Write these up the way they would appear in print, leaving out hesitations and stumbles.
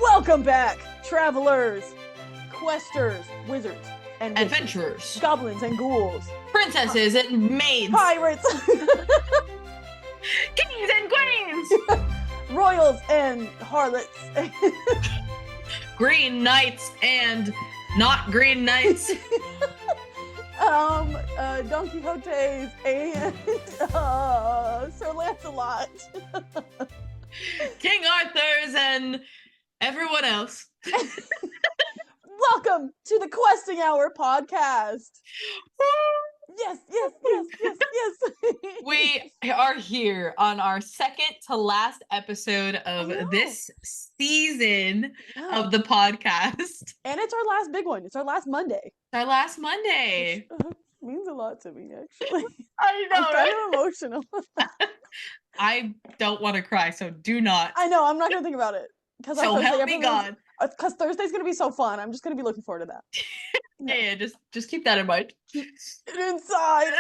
Welcome back, travelers, questers, wizards, and witches, Adventurers, goblins and ghouls, princesses and maids, pirates, kings and queens, royals and harlots, green knights and not green knights, Don Quixotes and Sir Lancelot, King Arthur's and everyone else. Welcome to the Questing Hour podcast. Yes. We are here on our second to last episode of this season of the podcast. And it's our last big one. It's our last Monday. Our last Monday. Which, means a lot to me, actually. I know, I'm kind of emotional. I don't want to cry, so do not. I know, I'm not going to think about it. So help me God. Because Thursday's going to be so fun. I'm just going to be looking forward to that. Yeah, just keep that in mind. Inside.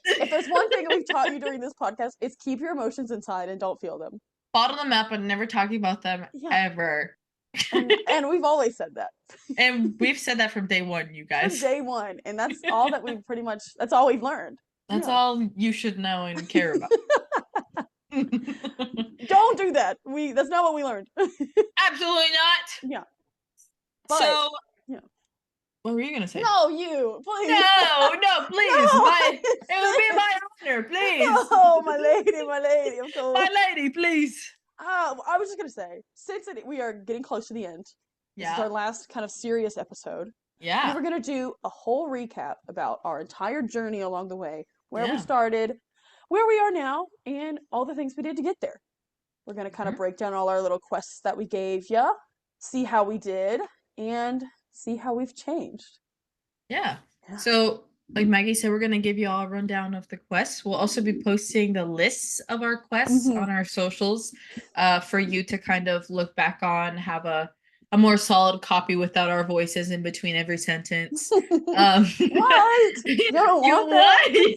If there's one thing we've taught you during this podcast, it's keep your emotions inside and don't feel them. Bottle them up and never talk about them ever. And we've always said that. And we've said that from day one, you guys. From day one. And that's all that we've that's all we've learned. That's all you should know and care about. Don't do that. That's not what we learned. Absolutely not. Yeah. But, so, what were you gonna say? No, you, please. No, please. No. It would be my honor, please. Oh, my lady, of course. My lady, please. I was just gonna say, since we are getting close to the end, this is our last kind of serious episode. Yeah. We're gonna do a whole recap about our entire journey along the way, where we started, where we are now, and all the things we did to get there. We're gonna kind of break down all our little quests that we gave ya, see how we did, and see how we've changed. Yeah. So, like Maggie said, we're going to give you all a rundown of the quests. We'll also be posting the lists of our quests on our socials for you to kind of look back on, have a more solid copy without our voices in between every sentence. What? You don't want that? You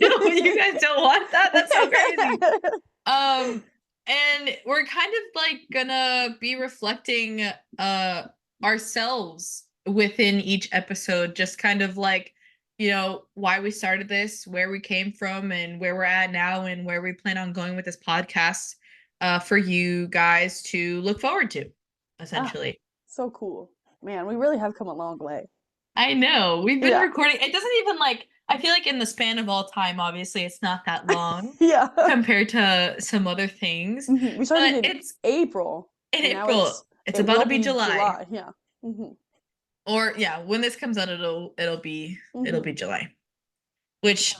guys don't want that? That's so crazy. And we're kind of like gonna be reflecting ourselves within each episode, just kind of like, why we started this, where we came from, and where we're at now, and where we plan on going with this podcast for you guys to look forward to, essentially. So cool. Man, we really have come a long way. I know. We've been recording. It doesn't even I feel like in the span of all time, obviously, it's not that long compared to some other things. We started in April. In April. It's about to be July. Yeah. Or when this comes out, it'll be July, which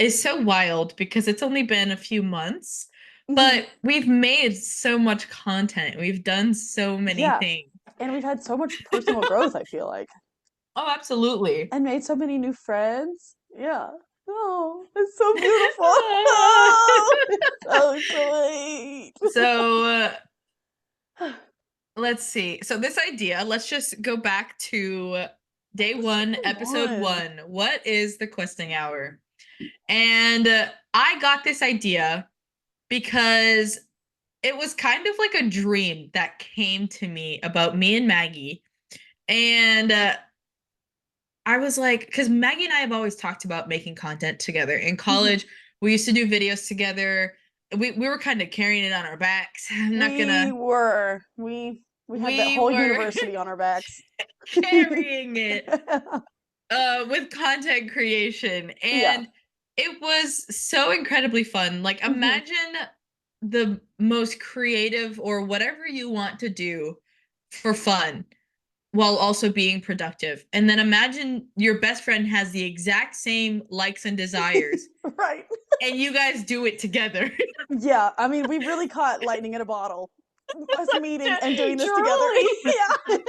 is so wild because it's only been a few months, but we've made so much content. We've done so many things, and we've had so much personal growth. I feel like. Oh, absolutely. And made so many new friends. Yeah. Oh, it's so beautiful. So sweet. So. Let's see. So this idea, let's just go back to day one, episode 1. What is the questing hour? And I got this idea because it was kind of like a dream that came to me about me and Maggie. And I was like, because Maggie and I have always talked about making content together. In college, we used to do videos together. We were kind of carrying it on our backs. We had the whole university on our backs. Carrying it with content creation. And it was so incredibly fun. Like, imagine the most creative or whatever you want to do for fun while also being productive. And then imagine your best friend has the exact same likes and desires. Right. And you guys do it together. Yeah. I mean, we really caught lightning in a bottle. Us meeting and doing this together. Yeah. And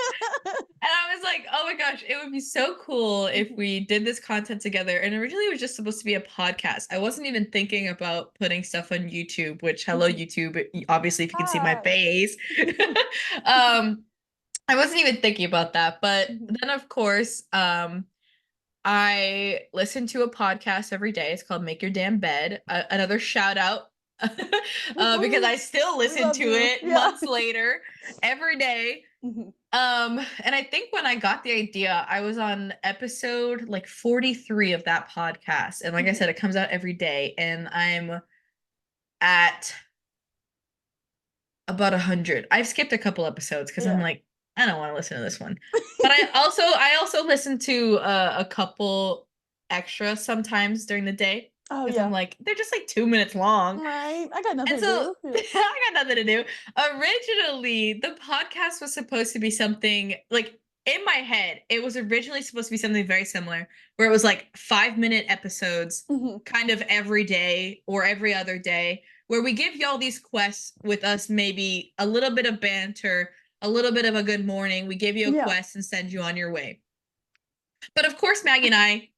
I was like, oh my gosh, it would be so cool if we did this content together. And originally it was just supposed to be a podcast. I wasn't even thinking about putting stuff on YouTube, which hello YouTube, obviously if you can see my face. I wasn't even thinking about that. But then of course, I listen to a podcast every day. It's called Make Your Damn Bed. Another shout out Because I still We listen love to you. it Yeah. months later, every day. Mhm. And I think when I got the idea, I was on episode like 43 of that podcast. And like I Mhm. said, it comes out every day, and I'm at about 100. I've skipped a couple episodes because I'm Yeah. like, I don't want to listen to this one. But I also listen to a couple extra sometimes during the day Oh because I'm yeah. like, they're just like 2 minutes long. Right. I got And nothing to so do. Yeah. I got nothing to do. Originally, the podcast was supposed to be something like, in my head, it was originally supposed to be something very similar, where it was like 5-minute episodes, Mhm. kind of every day or every other day, where we give y'all these quests with us, maybe a little bit of banter, a little bit of a good morning. We give you a Yeah. quest and send you on your way. But of course, Maggie and I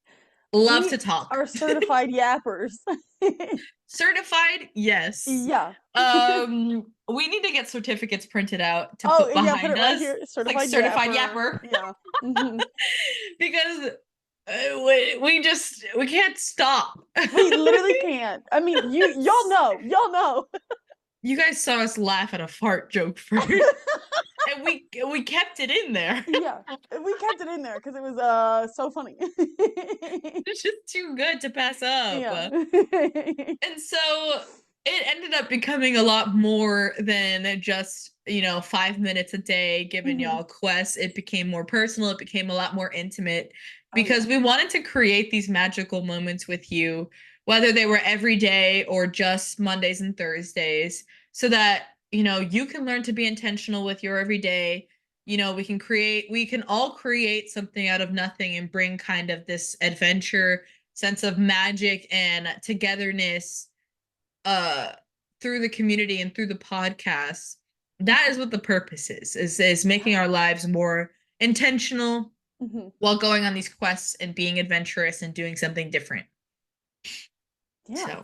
love We to talk. are certified yappers. Certified, yes. Yeah. We need to get certificates printed out to Oh put yeah, put it behind right us. here. It's like Certified certified yapper. yapper. Yeah. Hmm. Because we can't stop. We literally can't. I mean, y'all know. Y'all know. You guys saw us laugh at a fart joke first, and we kept it in there. Yeah. We kept it in there because it was so funny. It's just too good to pass up. Yeah. And so it ended up becoming a lot more than just, 5 minutes a day giving Hmm. y'all quests. It became more personal. It became a lot more intimate Oh yeah. because we wanted to create these magical moments with you, whether they were every day or just Mondays and Thursdays, so that, you can learn to be intentional with your everyday. We can all create something out of nothing and bring kind of this adventure, sense of magic and togetherness uh through the community and through the podcast. That is what the purpose is making Yeah. our lives more intentional Hmm. while going on these quests and being adventurous and doing something different. Yeah. So,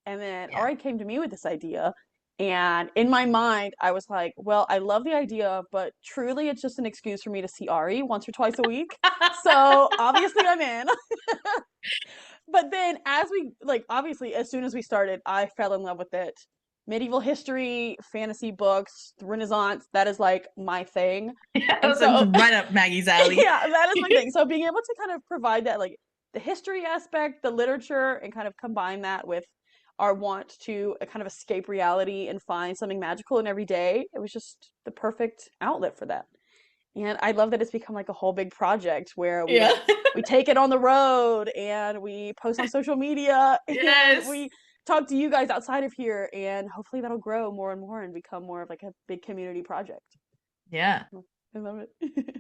And then yeah. Ari came to me with this idea. And in my mind, I was like, well, I love the idea, but truly it's just an excuse for me to see Ari once or twice a week. So obviously I'm in. But then as we, like, obviously, as soon as we started, I fell in love with it. Medieval history, fantasy books, Renaissance, that is like my thing. Yeah, And that was so, right up Maggie's alley. yeah, that is my thing. So being able to kind of provide that, like the history aspect, the literature, and kind of combine that with our want to kind of escape reality and find something magical in every day, it was just the perfect outlet for that. And I love that it's become like a whole big project where we Yeah. like we take it on the road and we post on social media and Yes. we talk to you guys outside of here, and hopefully that'll grow more and more and become more of like a big community project. Yeah. I love it.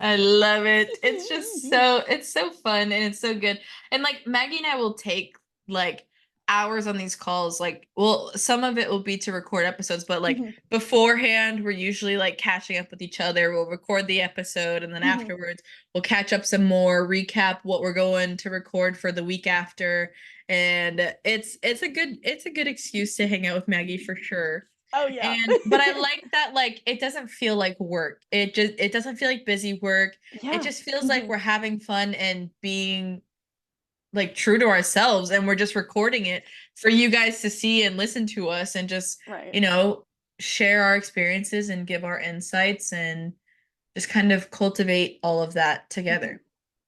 I love it. It's so fun and it's so good. And like Maggie and I will take like hours on these calls. Like, well, some of it will be to record episodes, but like Mhm, beforehand, we're usually like catching up with each other. We'll record the episode, and then mhm. afterwards we'll catch up some more, recap what we're going to record for the week after. And it's a good excuse to hang out with Maggie for sure. Oh yeah. And but I like that, like, it doesn't feel like work. It doesn't feel like busy work. It Yeah. just feels like Mhm. we're having fun and being like true to ourselves, and we're just recording it for you guys to see and listen to us and just, Right. you know, share our experiences and give our insights and just kind of cultivate all of that Mhm. together.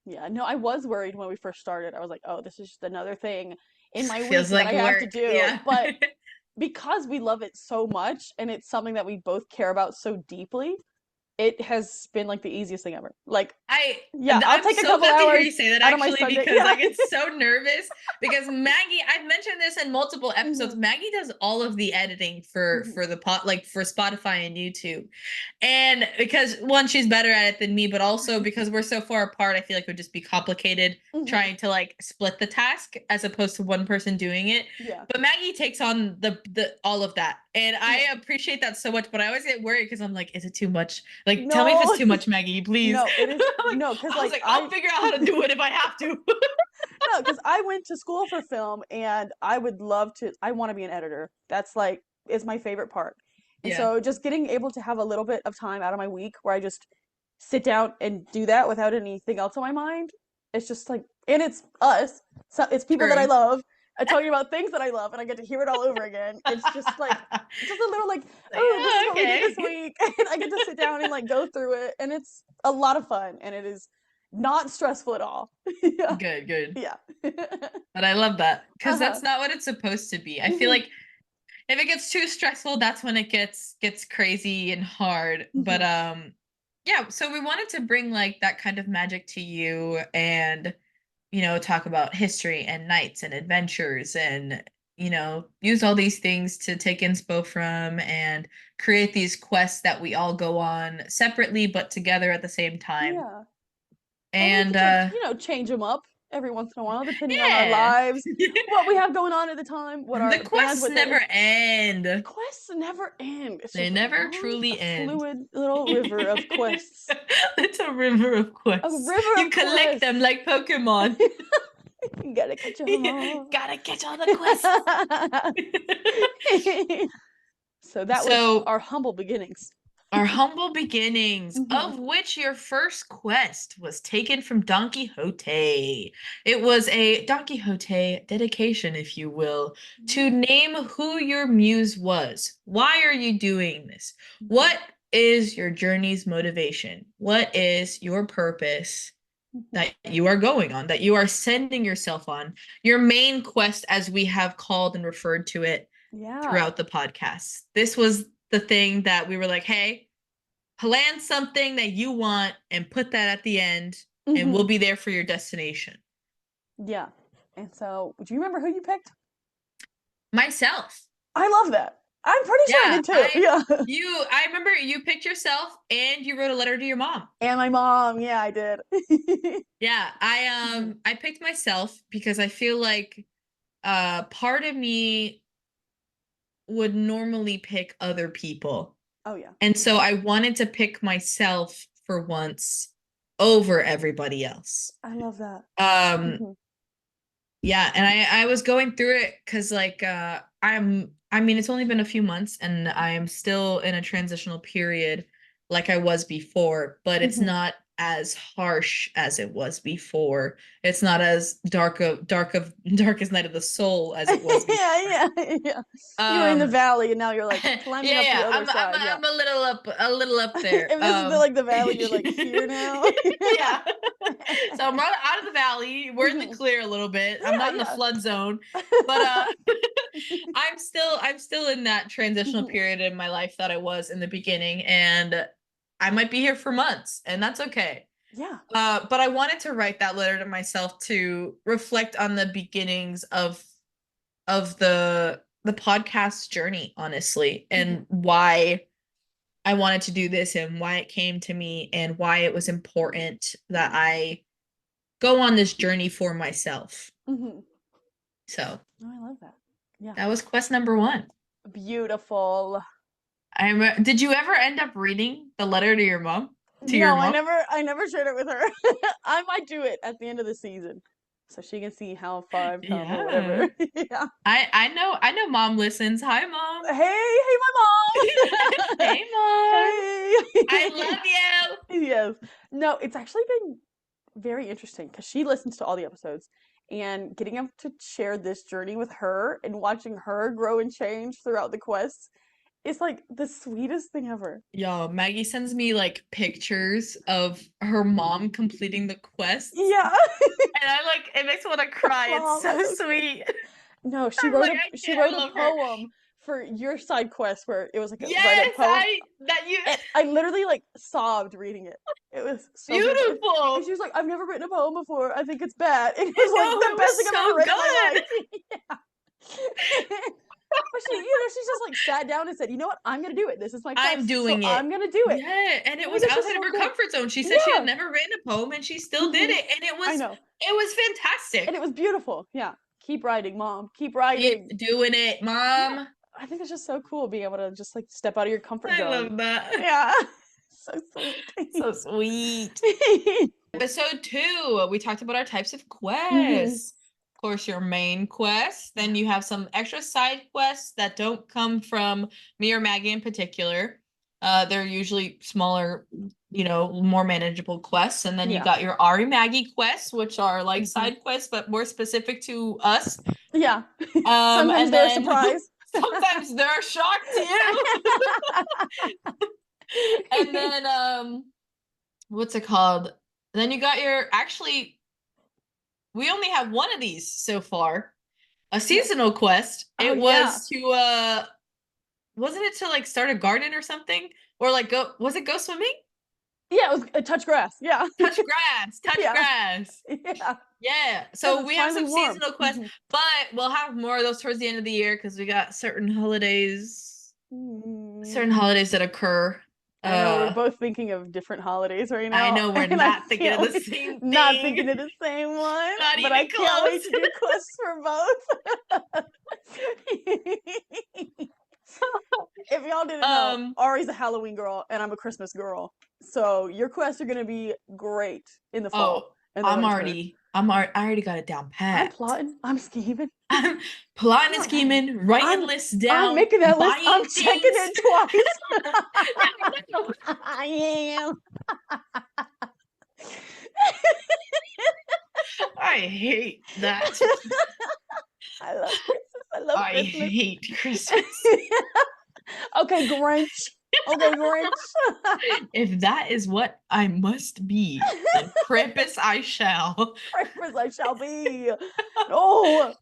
Yeah, no, I was worried when we first started. I was like, oh, this is just another thing in my week Feels that like I have to work. do. Yeah. But because we love it so much and it's something that we both care about so deeply, it has been like the easiest thing ever. Like, yeah, I'll I'm take a so couple glad to hear hours you say that, out of my actually, Sunday. because Yeah. I get so nervous because Maggie, I've mentioned this in multiple episodes. Hmm. Maggie does all of the editing for Hmm. for the pot, like for Spotify and YouTube. And because one, she's better at it than me, but also because we're so far apart, I feel like it would just be complicated Hmm. trying to like split the task as opposed to one person doing it. Yeah. But Maggie takes on the all of that. And I Yeah. appreciate that so much, but I always get worried because I'm like, is it too much? Like, tell me if it's No, too much, Maggie, please. no, it is Like, no, because I was like like, I'll figure out how to do it if I have to. no, because I went to school for film and I would love to, I want to be an editor. That's like, is my favorite part. And Yeah. so just getting able to have a little bit of time out of my week where I just sit down and do that without anything else on my mind, it's just like, and it's us. So it's people that I True. love. talking about things that I love, and I get to hear it all over again. It's just like just a little like, oh, this is what we did this week, and I get to sit down and like go through it, and it's a lot of fun, and it is not stressful at all. Yeah. Good. Yeah. But I love that because that's not what it's supposed to be. I feel like if it gets too stressful, that's when it gets crazy and hard. But yeah, so we wanted to bring like that kind of magic to you and talk about history and knights and adventures and use all these things to take inspo from and create these quests that we all go on separately but together at the same time. Yeah. And change them up every once in a while, depending on our yeah. lives, what we have going on at the time, what our The quests bandwidth never is. end. Quests never end. It's They just never long, truly end. Fluid little river of quests. It's a river of quests. A river you of collect quests. them like Pokemon. You gotta catch them all. Gotta catch all the quests. So that was our humble beginnings. Our humble beginnings, of which your first quest was taken from Don Quixote. It was a Don Quixote dedication, if you will, to name who your muse was. Why are you doing this? What is your journey's motivation? What is your purpose that you are going on, that you are sending yourself on? Your main quest, as we have called and referred to it throughout the podcast. This was the thing that we were like, hey, plan something that you want and put that at the end, and we'll be there for your destination. Yeah. And so, do you remember who you picked? Myself. I love that. I'm pretty sure I did too. I remember you picked yourself and you wrote a letter to your mom. And my mom. Yeah, I did. Yeah, I picked myself because I feel like part of me would normally pick other people. Oh yeah. And so I wanted to pick myself for once over everybody else. I love that. Yeah, and I was going through it because like I mean it's only been a few months and I am still in a transitional period like I was before, but it's not as harsh as it was before. It's not as darkest night of the soul as it was before. yeah. You were in the valley and now you're like climbing up the other side. I'm a little up there. If this is the valley, you're like here now. Yeah. So I'm out of the valley. We're in the clear a little bit. I'm not in the flood zone, but I'm still in that transitional period in my life that I was in the beginning, and I might be here for months, and that's okay. Yeah. But I wanted to write that letter to myself to reflect on the beginnings of the podcast journey, honestly, and why I wanted to do this and why it came to me and why it was important that I go on this journey for myself. So. Oh, I love that. Yeah. That was quest number 1. Beautiful. Did you ever end up reading the letter to your mom? No, I never shared it with her. I might do it at the end of the season, so she can see how far I've come or whatever. Yeah. I know mom listens. Hi, mom. Hey, my mom. Hey, mom. Hey. I love you. Yes. No, it's actually been very interesting because she listens to all the episodes, and getting up to share this journey with her and watching her grow and change throughout the quests. It's like the sweetest thing ever. Yo, Maggie sends me like pictures of her mom completing the quests. Yeah. And I like it makes me want to cry. It's so sweet. No, she wrote a poem for your side quest where it was like a poem. I literally like sobbed reading it. It was so beautiful. And she was like, I've never written a poem before. I think it's bad. And it was like the best thing I've ever written in my life. Yeah. But she just like sat down and said, you know what? I'm going to do it. This is my quest. I'm doing it. I'm going to do it. Yeah. And it was outside of her comfort zone. She said she had never written a poem and she still did it. And it was fantastic. And it was beautiful. Yeah. Keep writing, Mom. Keep writing. Keep doing it, Mom. Yeah. I think it's just so cool being able to just like step out of your comfort zone. I love that. Yeah. So sweet. So sweet. Episode 2, we talked about our types of quests. Of course, your main quest. Then you have some extra side quests that don't come from me or Maggie in particular. They're usually smaller, more manageable quests. And then you Yeah. got your Ari Maggie quests, which are like Mhm. side quests, but more specific to us. Yeah. Sometimes they're a surprise. Sometimes they're a shock to you. And then what's it called? Then you got we only have one of these so far. A seasonal quest. Oh, It yeah. was to wasn't it to like start a garden or something? Or like go swimming? Yeah, it was touch grass. Yeah. Touch grass, touch Yeah. grass. Yeah. Yeah. Because So it's we have finally some warm. seasonal quests, but we'll have more of those towards the end of the year because we got certain holidays that occur. I know we're both thinking of different holidays right I now, know we're and I not thinking of can't the wait, same not thing. thinking of the same one, Not but I even can't wait close. to do quests for both. If y'all didn't know, Um, Ari's a Halloween girl and I'm a Christmas girl. So your quests are gonna be great in the fall oh, and the winter. I already got it down I'm pat. plotting, I'm scheming. I'm plotting and All right. scheming, writing I'm lists I'm down, making that list. I'm buying checking things. it twice. I know. I am. I hate that. I love Christmas. I love I Christmas. hate Christmas. Okay, Grinch. Okay, Grinch. If that is what I must be, then Krampus I shall. Christmas I shall be. No.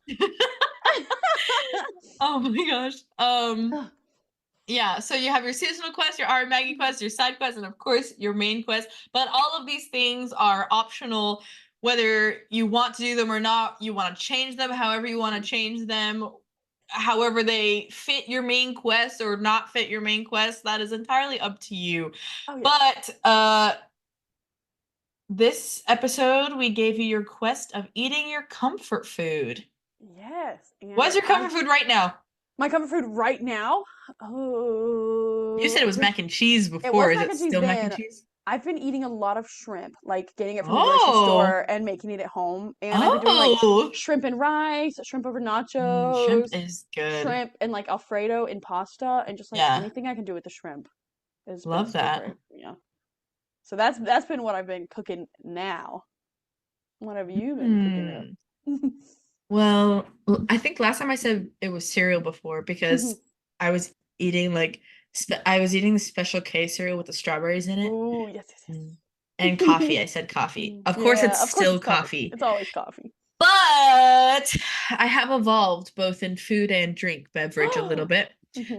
Oh my gosh. Yeah, so you have your seasonal quest, your Art Maggie quest, your side quest, and of course your main quest. But all of these things are optional, whether you want to do them or not. You want to change them however you want to change them, however they fit your main quest or not fit your main quest. That is entirely up to you. Oh yeah. But this episode we gave you your quest of eating your comfort food. Yes. And What's your comfort food right now? my comfort food right now? You said it was mac and cheese It before. was Is mac it and cheese still mac and then. cheese? I've been eating a lot of shrimp, like getting it from the grocery Oh, store and making it at home. And I've been doing like oh, shrimp and rice, shrimp over shrimp nachos, is good. shrimp and like Alfredo in pasta, and just like Yeah, anything I can do with the shrimp has been love so that. great. Yeah. So that's been what I've been cooking now. What have you been cooking up? Hmm. Well, I think last time I said it was cereal before because I was eating like I was eating the Special K cereal with the strawberries in it. Oh, yes, yes, Mm. And coffee. yes. I said coffee. Of course, Yeah, it's of course still it's coffee. coffee. It's always coffee. But I have evolved both in food and drink beverage a little bit.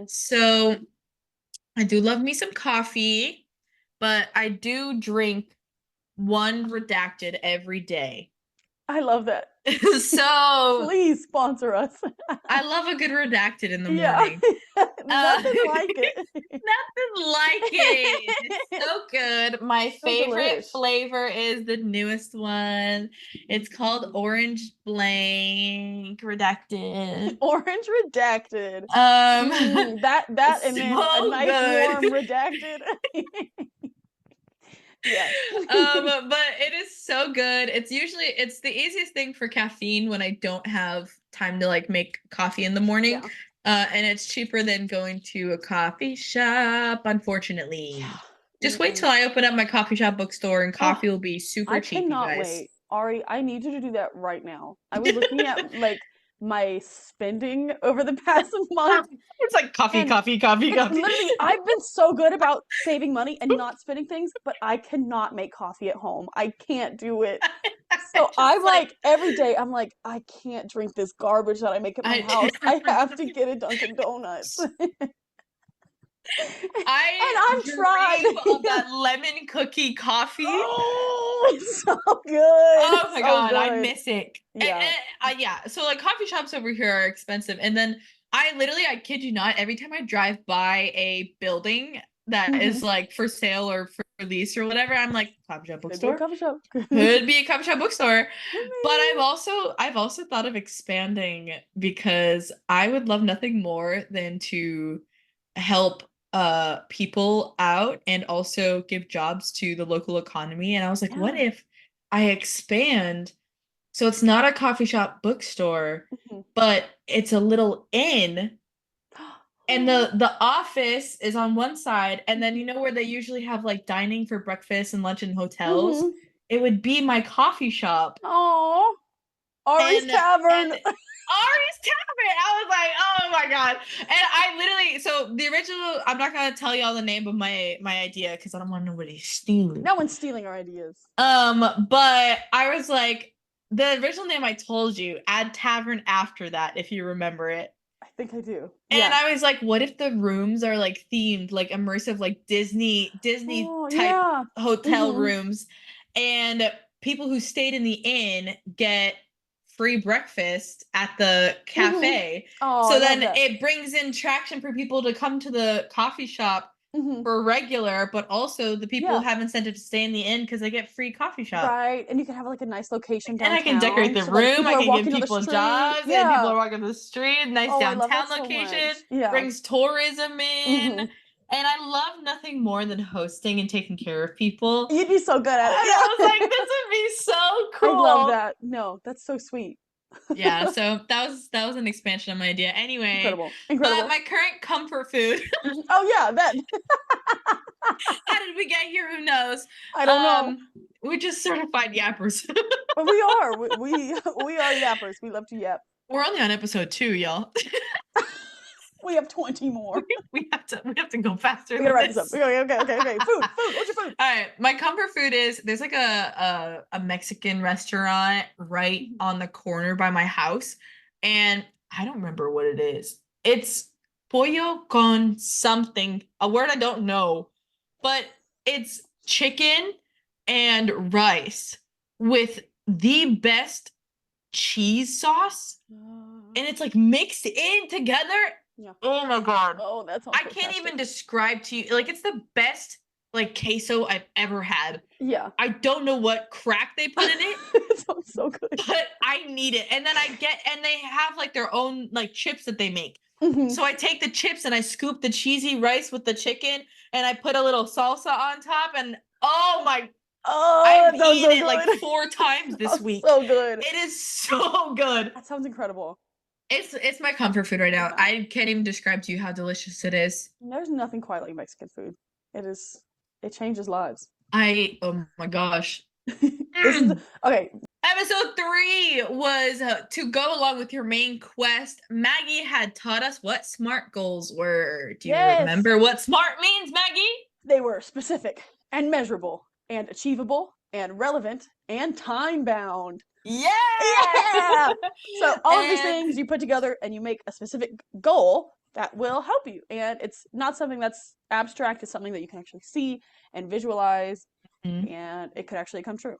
So I do love me some coffee, but I do drink one redacted every day. I love that. So Please sponsor us. I love a good redacted in the Yeah. morning. Nothing like it. Nothing like it. It's so good. My So favorite delish. flavor is the newest one. It's called Orange Blank Redacted. Orange redacted. Um, That and then a so nice warm good. redacted. Yes. But it is so good. It's the easiest thing for caffeine when I don't have time to like make coffee in the morning. Yeah. And it's cheaper than going to a coffee shop, unfortunately. Just wait Mm-mm. till I open up my coffee shop bookstore and Oh, coffee will be super I cheap, you cannot guys. wait. Ari, I need you to do that right now. I was looking at like my spending over the past month. It's like coffee, And coffee, coffee, it's coffee. literally, I've been so good about saving money and not spending things, but I cannot make coffee at home. I can't do it. So I'm Just like, every day, I'm like, I can't drink this garbage that I make at my house. I have to get a Dunkin' Donuts. And I I've tried. dream of that lemon cookie coffee. Oh, it's so good. Oh It's my so God, I good. miss it. Yeah. Yeah, so like coffee shops over here are expensive. And then I kid you not, every time I drive by a building that is Hmm. like for sale or for lease or whatever, I'm like, coffee shop Could be a bookstore? coffee shop. Could be a coffee shop bookstore. But Maybe. I've also thought of expanding because I would love nothing more than to help people out and also give jobs to the local economy. And I was like, what Yeah. if I expand so it's not a coffee shop bookstore, Mhm. but it's a little inn And the office is on one side, and then you know where they usually have like dining for breakfast and lunch in hotels? Mm-hmm. It would be my coffee shop. Oh, Ari's And Tavern. Ari's Tavern. I was like, oh my god. And I literally, so the original, I'm not gonna tell y'all the name of my idea because I don't want nobody stealing. No one's stealing our ideas. But I was like, the original name I told you, add tavern after that, if you remember it. I think I do. And I was like, what if the rooms are like themed, like immersive, like Disney type hotel rooms, and people who stayed in the inn get free breakfast at the cafe. Oh, so then it brings in traction for people to come to the coffee shop for regular, but also the people who have incentive to stay in the inn because they get free coffee shop. Right, and you can have like a nice location downtown. And I can decorate the room. I can give people jobs, and people are walking the street. Nice downtown location. Brings tourism in. And I love nothing more than hosting and taking care of people. You'd be so good at it. I was like, this would be so cool. I love that. No, that's so sweet. Yeah, so that was an expansion of my idea. Anyway, incredible. But my current comfort food. Oh yeah, that. How did we get here? Who knows? I don't know. We're just certified yappers. But we are. We are yappers. We love to yap. We're only on episode 2, y'all. We have 20 more. We have to go faster. We gotta wrap this up. Okay. Food. What's your food? All right. My comfort food is there's like a Mexican restaurant right on the corner by my house, and I don't remember what it is. It's pollo con something, a word I don't know, but it's chicken and rice with the best cheese sauce, and it's like mixed in together. Yeah. Oh my god. Oh, that's all. I can't even describe to you. Like, it's the best like queso I've ever had. Yeah. I don't know what crack they put in it. It sounds so good. But I need it. And then and they have like their own like chips that they make. So I take the chips and I scoop the cheesy rice with the chicken and I put a little salsa on top, and I've eaten it like 4 times this week. So good. It is so good. That sounds incredible. It's my comfort food right now. I can't even describe to you how delicious it is. There's nothing quite like Mexican food. It changes lives. Oh my gosh. Okay. Episode 3 was to go along with your main quest. Maggie had taught us what SMART goals were. Do you remember what SMART means, Maggie? They were specific and measurable and achievable and relevant and time-bound. Yeah! So all of these things you put together and you make a specific goal that will help you. And it's not something that's abstract. It's something that you can actually see and visualize, and it could actually come true.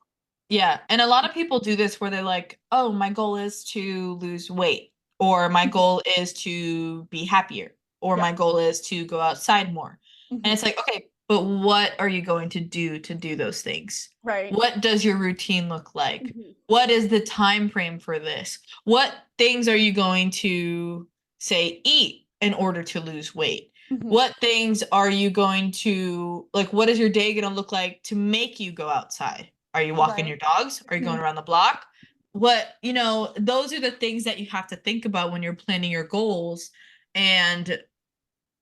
Yeah. And a lot of people do this where they're like, oh, my goal is to lose weight, or my goal is to be happier, or my goal is to go outside more. And it's like, okay, but what are you going to do those things? Right. What does your routine look like? What is the time frame for this? What things are you going to, say, eat in order to lose weight? What things are you going to, like, what is your day going to look like to make you go outside? Are you walking your dogs? Are you going around the block? Those are the things that you have to think about when you're planning your goals and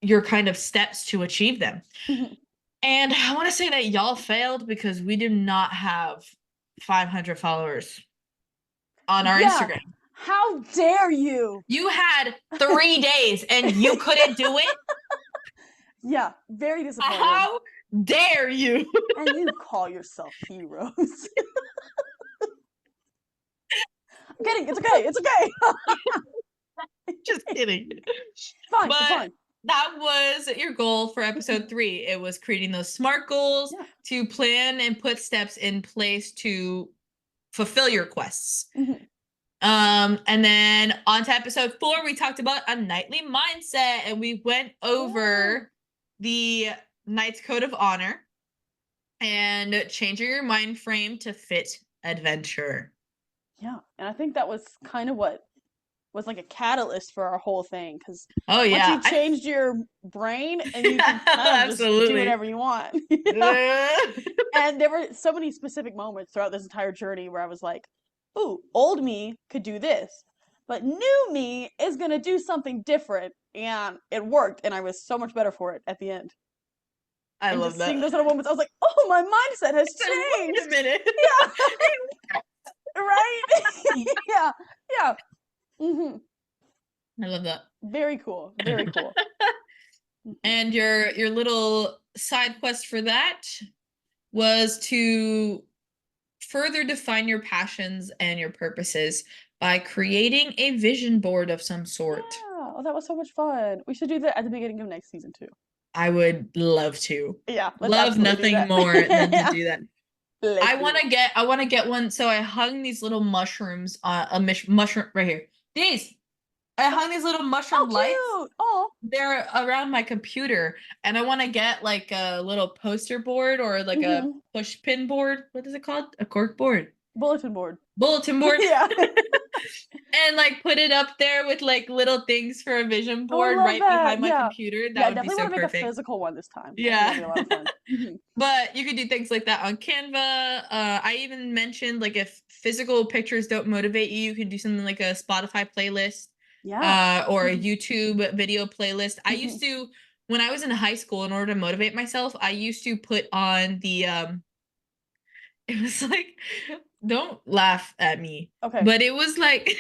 your kind of steps to achieve them. And I want to say that y'all failed because we do not have 500 followers on our Instagram. How dare you? You had 3 days and you couldn't do it? Yeah, very disappointed. How dare you? And you call yourself heroes. I'm kidding. It's okay. It's okay. Just kidding. Fine. Fine. That was your goal for episode 3. It was creating those SMART goals to plan and put steps in place to fulfill your quests. And then on to episode 4, we talked about a knightly mindset, and we went over the Knight's Code of Honor and changing your mind frame to fit adventure. Yeah, and I think that was kind of what was like a catalyst for our whole thing, because once you changed your brain and you can kind of just do whatever you want. And there were so many specific moments throughout this entire journey where I was like, ooh, old me could do this, but new me is gonna do something different, and it worked, and I was so much better for it at the end. I And love just that. seeing those little moments, I was like, oh, my mindset has changed. Wait a minute. Yeah. Right? Yeah. Yeah. Hmm. I love that. Very cool. Very cool. And your little side quest for that was to further define your passions and your purposes by creating a vision board of some sort. Yeah. Oh, that was so much fun. We should do that at the beginning of next season too. I would love to. Yeah, let's Love absolutely do nothing that. more than to Yeah. do that. Let's I do want it. to get one. So I hung these little mushrooms on mushroom right here. Denise, I hung these little mushroom lights. Cute. Oh. They're around my computer, and I want to get like a little poster board or like a push pin board. What is it called? A cork board. Bulletin board. Bulletin board. Yeah. And like put it up there with like little things for a vision Oh, I board love right that. behind my Yeah. computer. That Yeah, would be definitely so want to make perfect. a physical one this time. Yeah. That'd be a lot of fun. But you could do things like that on Canva. I even mentioned like if physical pictures don't motivate you, you can do something like a Spotify playlist. Yeah. Or a YouTube video playlist. I used to, when I was in high school, in order to motivate myself, I used to put on the it was like, don't laugh at me. Okay. But it was like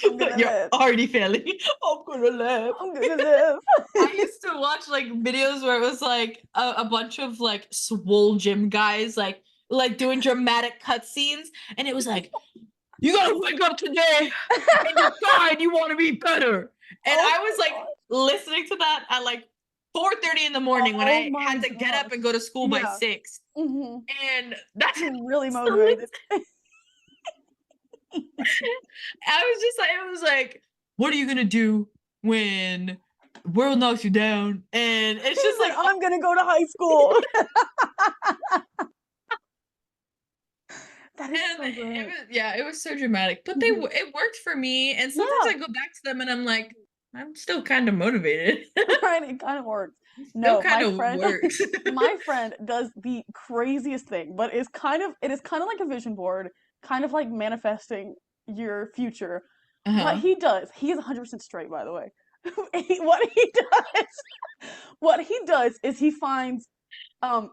you're already failing. I'm gonna laugh. I'm gonna live. I used to watch like videos where it was like a bunch of like swole gym guys like doing dramatic cutscenes, and it was like, you gotta wake up today and decide you want to be better. And I was like listening to that at like 4:30 in the morning when I had to get up and go to school by 6. And that's really motivated. It was like, what are you gonna do when the world knocks you down? And it's just like, I'm gonna go to high school. That is so good. It was so dramatic, but it worked for me. And sometimes I go back to them and I'm like, I'm still kind of motivated. Right, it kind of works. No, works. My friend does the craziest thing, but it is kind of like a vision board, kind of like manifesting your future. What he does, he is 100% straight, by the way. What he does is he finds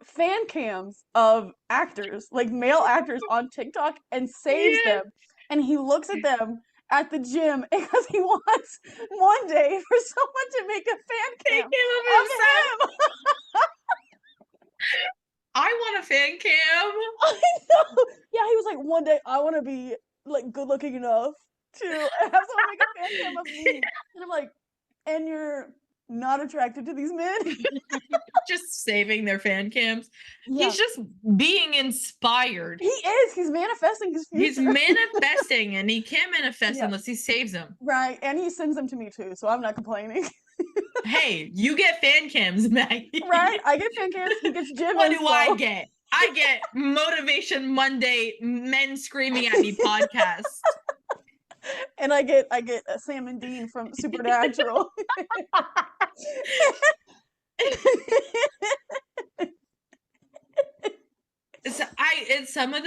fan cams of actors, like male actors on TikTok, and saves them, and he looks at them at the gym because he wants one day for someone to make a fan cam of him. I want a fan cam. I know. Yeah, he was like, one day I want to be like good looking enough to have someone make a fan cam of me. And I'm like, and you're not attracted to these men? Just saving their fan cams. Yeah. He's just being inspired. He is. He's manifesting his future. He's manifesting, and he can't manifest unless he saves them. Right, and he sends them to me too, so I'm not complaining. Hey, you get fan cams, Maggie. Right, I get fan cams. He gets gym. What do I get? I get Motivation Monday men screaming at me podcast. And I get Sam and Dean from Supernatural. Some of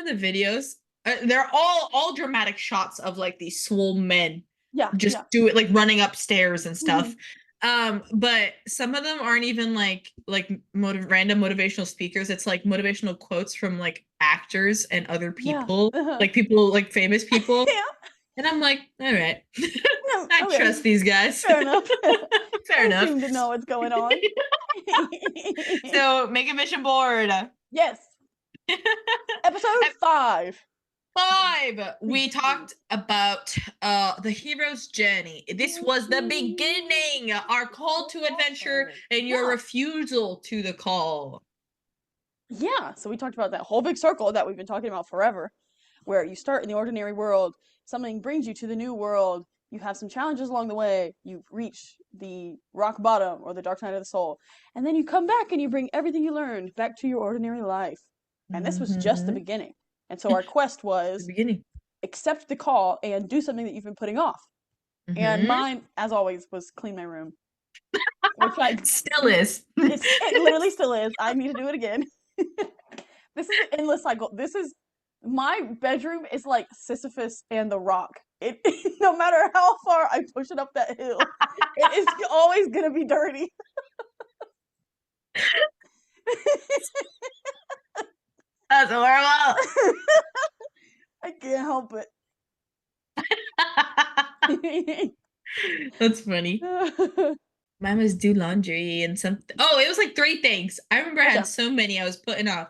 the videos, they're all dramatic shots of like these swole men. Do it like running upstairs and stuff. But some of them aren't even like random motivational speakers. It's like motivational quotes from like actors and other people, like people like famous people. And I'm like, all right, I trust these guys. Fair enough. Fair enough. I seem to know what's going on. So make a vision board. Yes. Episode 5. We talked about the hero's journey. This was the beginning, our call to adventure, and your refusal to the call. Yeah, so we talked about that whole big circle that we've been talking about forever, where you start in the ordinary world, something brings you to the new world, you have some challenges along the way, you reach the rock bottom or the dark night of the soul, and then you come back and you bring everything you learned back to your ordinary life. And this was just the beginning. And so our quest was accept the call and do something that you've been putting off. And mine, as always, was clean my room. Which I still is. It literally still is. I need to do it again. This is an endless cycle. My bedroom is like Sisyphus and the Rock no matter how far I push it up that hill, it is always gonna be dirty. That's horrible. I can't help it. That's funny. Mine was do laundry and something. Oh, it was like 3 things. I remember I had so many I was putting off.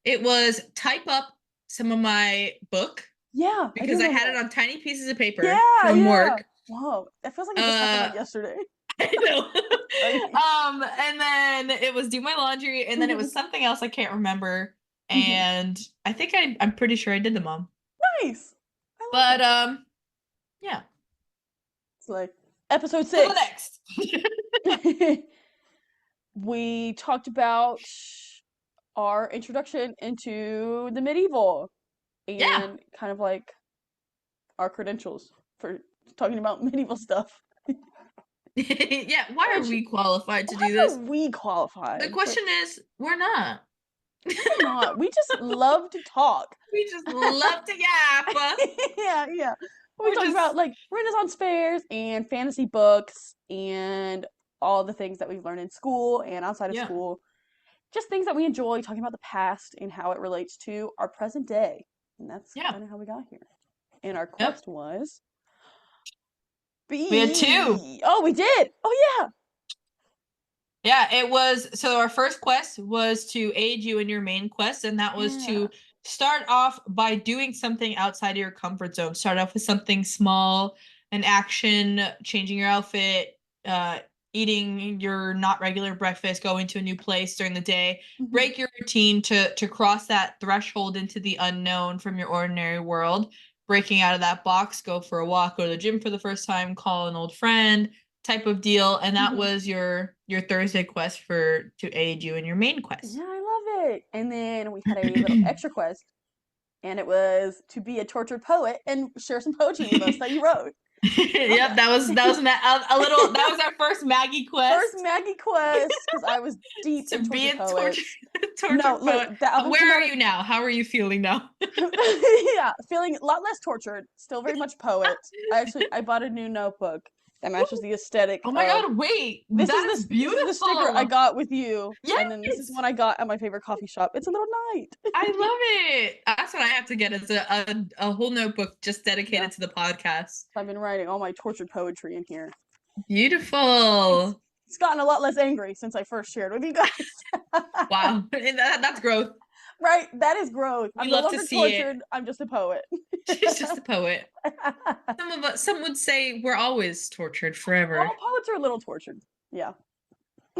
It was type up some of my book. Yeah, because I had it on tiny pieces of paper from work. Whoa, it feels like it just happened like yesterday. I know. And then it was do my laundry, and then it was something else I can't remember. And I think I'm pretty sure I did them all. Nice. But yeah. It's like episode 6. So the next. We talked about our introduction into the medieval and kind of like our credentials for talking about medieval stuff. Yeah, why are we qualified to do this? Why are we qualified? The question is, we're not. We're not. We just love to talk. We just love to yap. Yeah. We talk about like Renaissance fairs and fantasy books and all the things that we've learned in school and outside of school. Just things that we enjoy, talking about the past and how it relates to our present day. And that's kind of how we got here. And our quest was... We had 2. Oh, we did! Oh, yeah! Yeah, it was... So our first quest was to aid you in your main quest, and that was to start off by doing something outside of your comfort zone. Start off with something small, an action, changing your outfit, eating your not regular breakfast, going to a new place during the day, break your routine to cross that threshold into the unknown from your ordinary world, breaking out of that box, go for a walk, go to the gym for the first time, call an old friend type of deal. And that was your Thursday quest to aid you in your main quest. Yeah, I love it. And then we had a little extra quest, and it was to be a tortured poet and share some poetry with us that you wrote. Yep, that was our first Maggie quest. First Maggie quest, because I was deep to in be a tortured poet. Where are you now? How are you feeling now? Yeah, feeling a lot less tortured. Still very much poet. I bought a new notebook that matches the aesthetic. Oh my god! Wait, that's beautiful. This is the sticker I got with you. Yes. And then this is one I got at my favorite coffee shop. It's a little knight. I love it. That's what I have to get. Is a whole notebook just dedicated to the podcast. I've been writing all my tortured poetry in here. Beautiful. It's gotten a lot less angry since I first shared with you guys. Wow, that's growth. Right, that is growth. I'm no longer tortured. It. I'm just a poet. She's just a poet. Some would say we're always tortured forever. All poets are a little tortured. Yeah.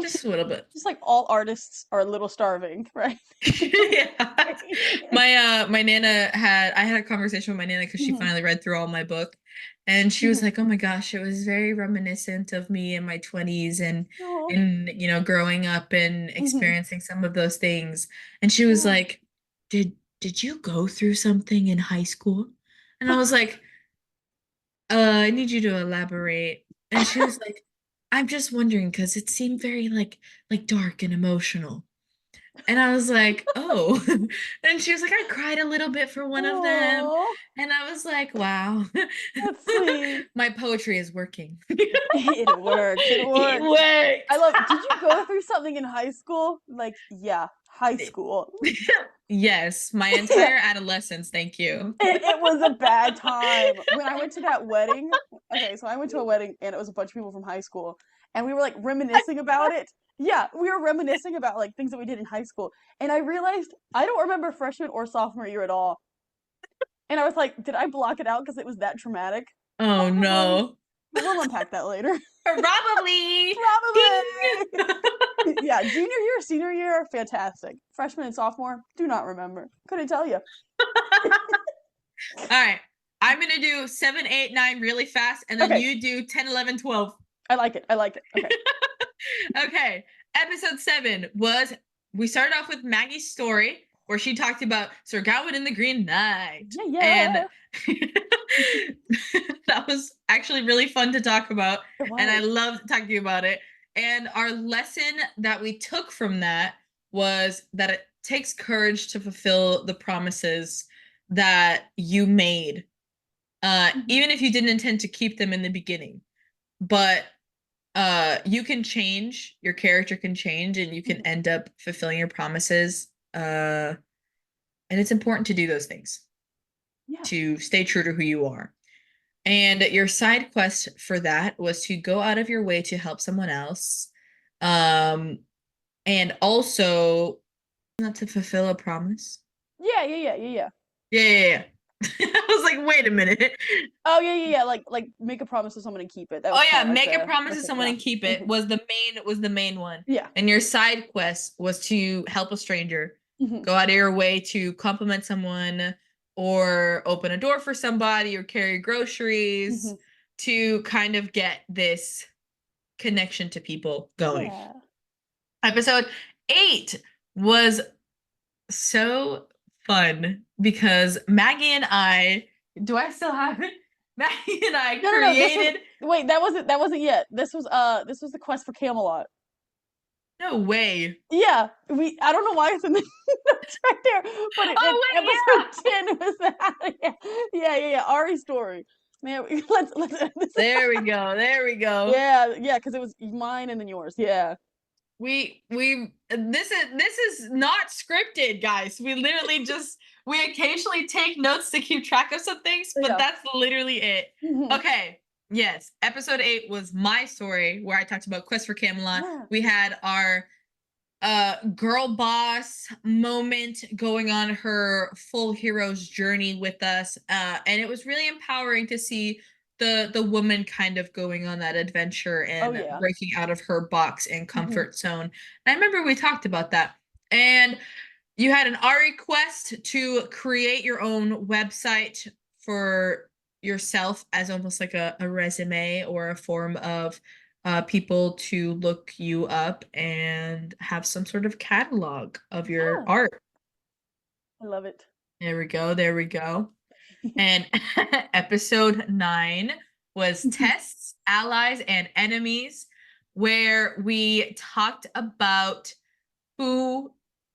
Just a little bit. Just like all artists are a little starving, right? Yeah. My Nana I had a conversation with my Nana because she finally read through all my book. And she was like, oh my gosh, it was very reminiscent of me in my 20s and you know, growing up and experiencing some of those things. And she was like, did you go through something in high school? And I was like, I need you to elaborate. And she was like, I'm just wondering because it seemed very like dark and emotional. And I was like, oh. And she was like, I cried a little bit for one of them. And I was like, wow. That's sweet. My poetry is working. It works. It works. I love it. Did you go through something in high school? Like, yeah, high school. Yes, my entire adolescence, thank you. It was a bad time. When I went to that wedding, so I went to a wedding and it was a bunch of people from high school. And we were like reminiscing about it. Yeah, we were reminiscing about like things that we did in high school. And I realized I don't remember freshman or sophomore year at all. And I was like, did I block it out because it was that traumatic? Oh, no. We'll unpack that later. Probably. Yeah, junior year, senior year, fantastic. Freshman and sophomore, do not remember. Couldn't tell you. All right. I'm going to do 7, 8, 9 really fast, and then you do 10, 11, 12. I like it. Okay. Okay. Episode 7 was, we started off with Maggie's story, where she talked about Sir Gawain and the Green Knight. Yeah. And that was actually really fun to talk about. And I loved talking about it. And our lesson that we took from that was that it takes courage to fulfill the promises that you made even if you didn't intend to keep them in the beginning. But you can change, your character can change, and you can end up fulfilling your promises. And it's important to do those things. Yeah. To stay true to who you are. And your side quest for that was to go out of your way to help someone else. And also not to fulfill a promise. Yeah. Yeah. I was like, wait a minute. Oh yeah. Like make a promise to someone and keep it. That was Oh yeah, like make a promise to someone and keep it was the main one. Yeah. And your side quest was to help a stranger. Mm-hmm. Go out of your way to compliment someone or open a door for somebody or carry groceries to kind of get this connection to people going. Yeah. Episode 8 was so fun because Maggie and I, do I still have it? Maggie and I created. No, wait, that wasn't yet. This was the quest for Camelot. No way. Yeah, I don't know why it's in the notes right there, but episode 10 was that. Yeah. Ari's story. Man, let's There we go. Yeah, because it was mine and then yours. Yeah. This is not scripted, guys. We literally just we occasionally take notes to keep track of some things, but that's literally it. Okay. Yes, episode 8 was my story where I talked about Quest for Camelot. Yeah. We had our girl boss moment going on her full hero's journey with us, and it was really empowering to see the woman kind of going on that adventure and breaking out of her box and comfort zone. And I remember we talked about that. And you had an Ari quest to create your own website for yourself as almost like a resume or a form of people to look you up and have some sort of catalog of your art. I love it. There we go. And episode 9 was tests, allies, and enemies, where we talked about who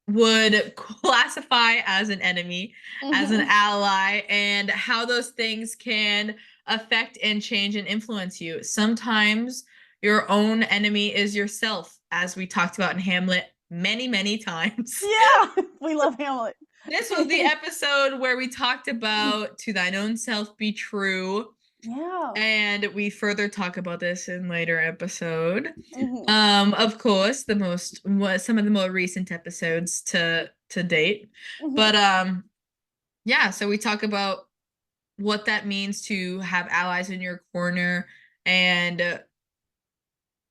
would classify as an enemy, as an ally, and how those things can affect and change and influence you. Sometimes your own enemy is yourself, as we talked about in Hamlet many times. Yeah, we love Hamlet. This was the episode where we talked about to thine own self be true. Yeah. And we further talk about this in later episode. Of course, some of the more recent episodes to date. But yeah, so we talk about what that means to have allies in your corner and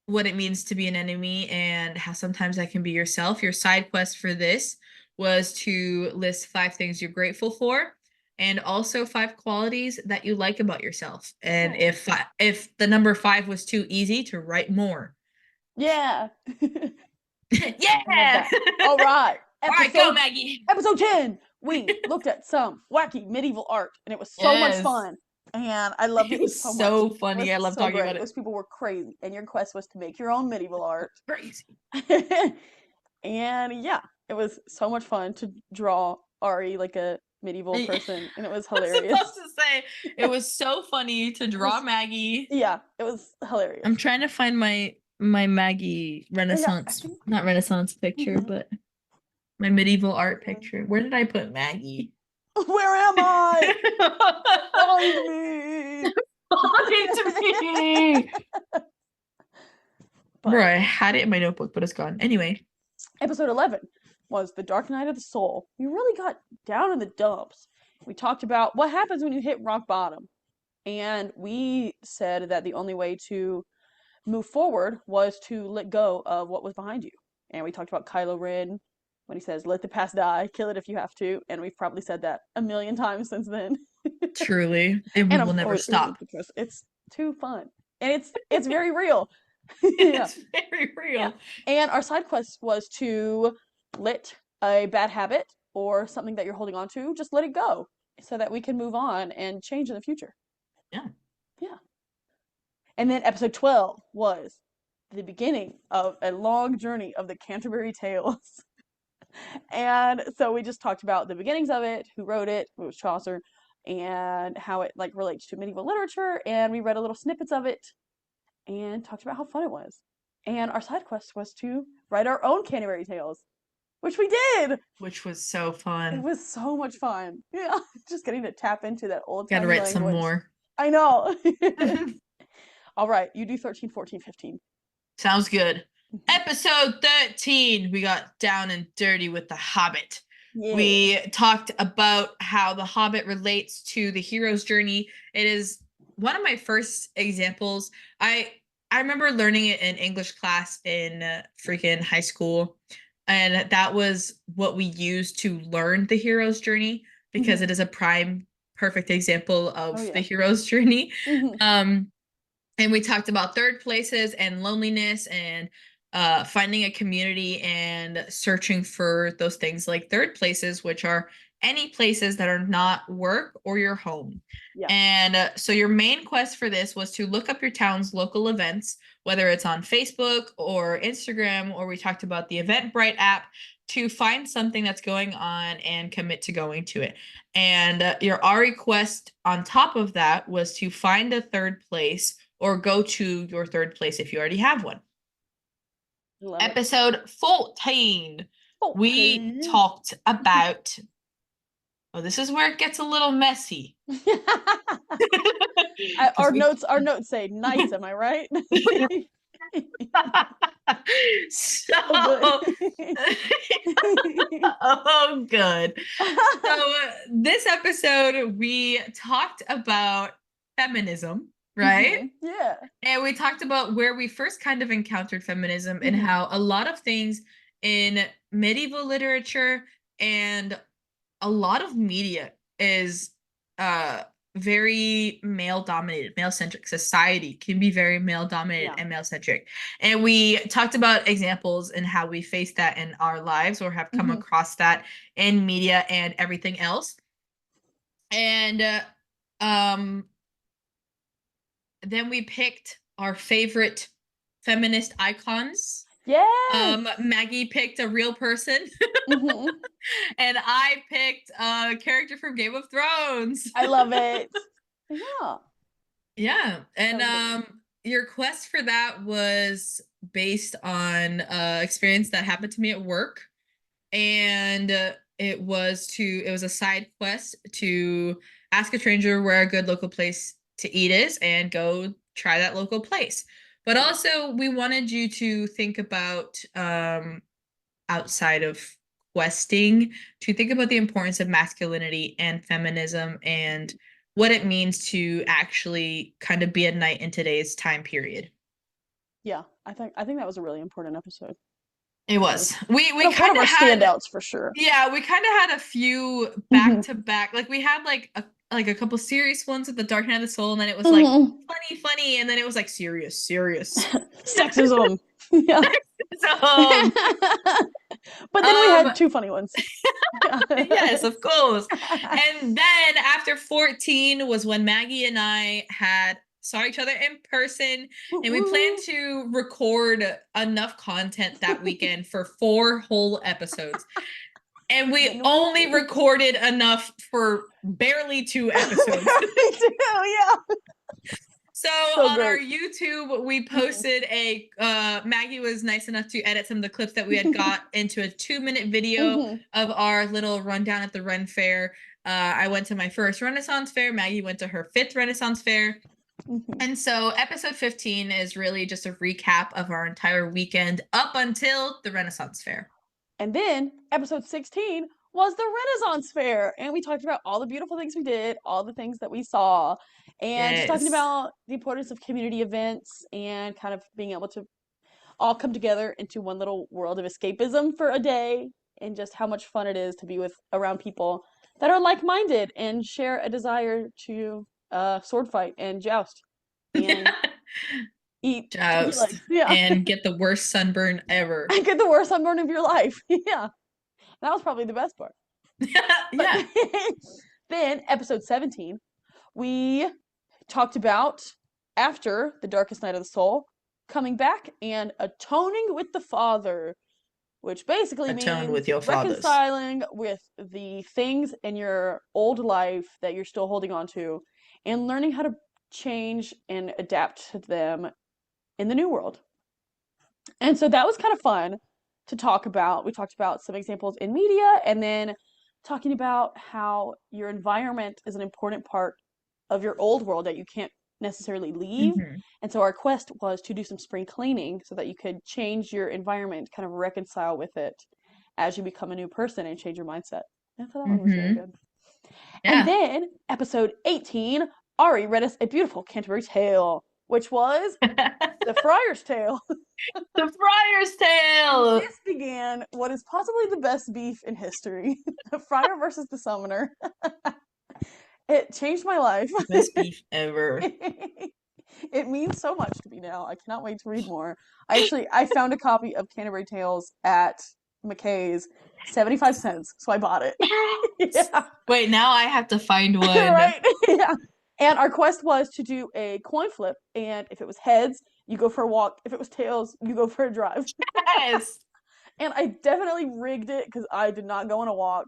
what it means to be an enemy and how sometimes that can be yourself. Your side quest for this was to list 5 things you're grateful for and also 5 qualities that you like about yourself. And if the number 5 was too easy, to write more. Yeah. Yeah. All right. All right, go, Maggie. Episode 10. We looked at some wacky medieval art, and it was so much fun. And I loved it so much. So funny. I love talking about it. Those people were crazy. And your quest was to make your own medieval art. Crazy. And yeah, it was so much fun to draw Ari like a medieval person. And it was hilarious. I was supposed to say, it was so funny to draw Maggie. Yeah, it was hilarious. I'm trying to find my Maggie Renaissance, not Renaissance picture, but my medieval art picture. Where did I put Maggie? Where am I? Find me. Find me. Bro, I had it in my notebook, but it's gone. Anyway. Episode 11 was The Dark Night of the Soul. We really got down in the dumps. We talked about what happens when you hit rock bottom. And we said that the only way to move forward was to let go of what was behind you. And we talked about Kylo Ren when he says, let the past die, kill it if you have to. And we've probably said that a million times since then. Truly. And we will never stop. Because it's too fun. And it's very real. It's very real. Yeah. And our side quest was to let a bad habit or something that you're holding on to, just let it go so that we can move on and change in the future. Yeah. And then episode 12 was the beginning of a long journey of the Canterbury Tales. And so we just talked about the beginnings of it, who wrote it was Chaucer, and how it like relates to medieval literature, and we read a little snippets of it and talked about how fun it was. And our side quest was to write our own Canterbury Tales, which we did. Which was so It fun. was so much fun. Yeah, just getting to tap into that old Gotta timey write some language. more. I know. All right, you do 13, 14, 15. Sounds good. Episode 13, we got down and dirty with the Hobbit. Yeah. We talked about how the Hobbit relates to the hero's journey. It is one of my first examples. I remember learning it in English class in freaking high school, and that was what we used to learn the hero's journey because it is a prime perfect example of the hero's journey. And we talked about third places and loneliness and finding a community and searching for those things like third places, which are any places that are not work or your home. Yeah. And so your main quest for this was to look up your town's local events, whether it's on Facebook or Instagram, or we talked about the Eventbrite app, to find something that's going on and commit to going to it. And your Ari quest on top of that was to find a third place or go to your third place if you already have one. Episode 14. We talked about... Oh, this is where it gets a little messy. Our notes say nice, am I right? So oh, good. So this episode, we talked about feminism, right? Yeah. And we talked about where we first kind of encountered feminism and how a lot of things in medieval literature and a lot of media is very male dominated, male centric. Society can be very male dominated and male centric. And we talked about examples and how we face that in our lives or have come across that in media and everything else. And then we picked our favorite feminist icons. Yes. Maggie picked a real person. And I picked a character from Game of Thrones. I love it. Yeah. Yeah. And your quest for that was based on experience that happened to me at work. And it was a side quest to ask a stranger where a good local place to eat is and go try that local place. But also we wanted you to think about outside of questing, to think about the importance of masculinity and feminism and what it means to actually kind of be a knight in today's time period. Yeah, I think that was a really important episode. It was. We kind of our standouts for sure. Yeah, we kind of had a few back to back. Like we had like a couple serious ones with the Dark Knight of the Soul, and then it was like funny, and then it was like serious. Sexism. Yeah. But then we had two funny ones. Yes, of course. And then after 14 was when Maggie and I saw each other in person, and we planned to record enough content that weekend for 4 whole episodes. And we only recorded enough for barely 2 episodes. Yeah. So on our YouTube, we posted Maggie was nice enough to edit some of the clips that we had got into a 2-minute video of our little rundown at the Ren Fair. I went to my first Renaissance Fair. Maggie went to her 5th Renaissance Fair. And so episode 15 is really just a recap of our entire weekend up until the Renaissance Fair. And then episode 16 was the Renaissance Fair. And we talked about all the beautiful things we did, all the things that we saw, and just talking about the importance of community events and kind of being able to all come together into one little world of escapism for a day, and just how much fun it is to be around people that are like-minded and share a desire to sword fight and joust and eat and get the worst sunburn ever. And get the worst sunburn of your life. Yeah. That was probably the best part. Yeah. Then episode 17, we talked about, after the darkest night of the soul, coming back and atoning with the Father. which basically Atone means with your fathers. reconciling with the things in your old life that you're still holding on to and learning how to change and adapt to them in the new world. And so that was kind of fun to talk about. We talked about some examples in media and then talking about how your environment is an important part of your old world that you can't necessarily leave. Mm-hmm. And so our quest was to do some spring cleaning so that you could change your environment, kind of reconcile with it as you become a new person and change your mindset. I thought that one was really Mm-hmm. good. And Yeah. then episode 18, Ari read us a beautiful Canterbury tale, which was the Friar's Tale. The Friar's And Tale. this began what is possibly the best beef in history, the Friar versus the Summoner. It changed my life. Best beef ever. It means so much to me now. I cannot wait to read more. I found a copy of Canterbury Tales at McKay's, 75 cents, so I bought it. Yes. Yeah. Wait, now I have to find one. Right? Yeah. And our quest was to do a coin flip, and if it was heads, you go for a walk. If it was tails, you go for a drive. Yes. And I definitely rigged it because I did not go on a walk,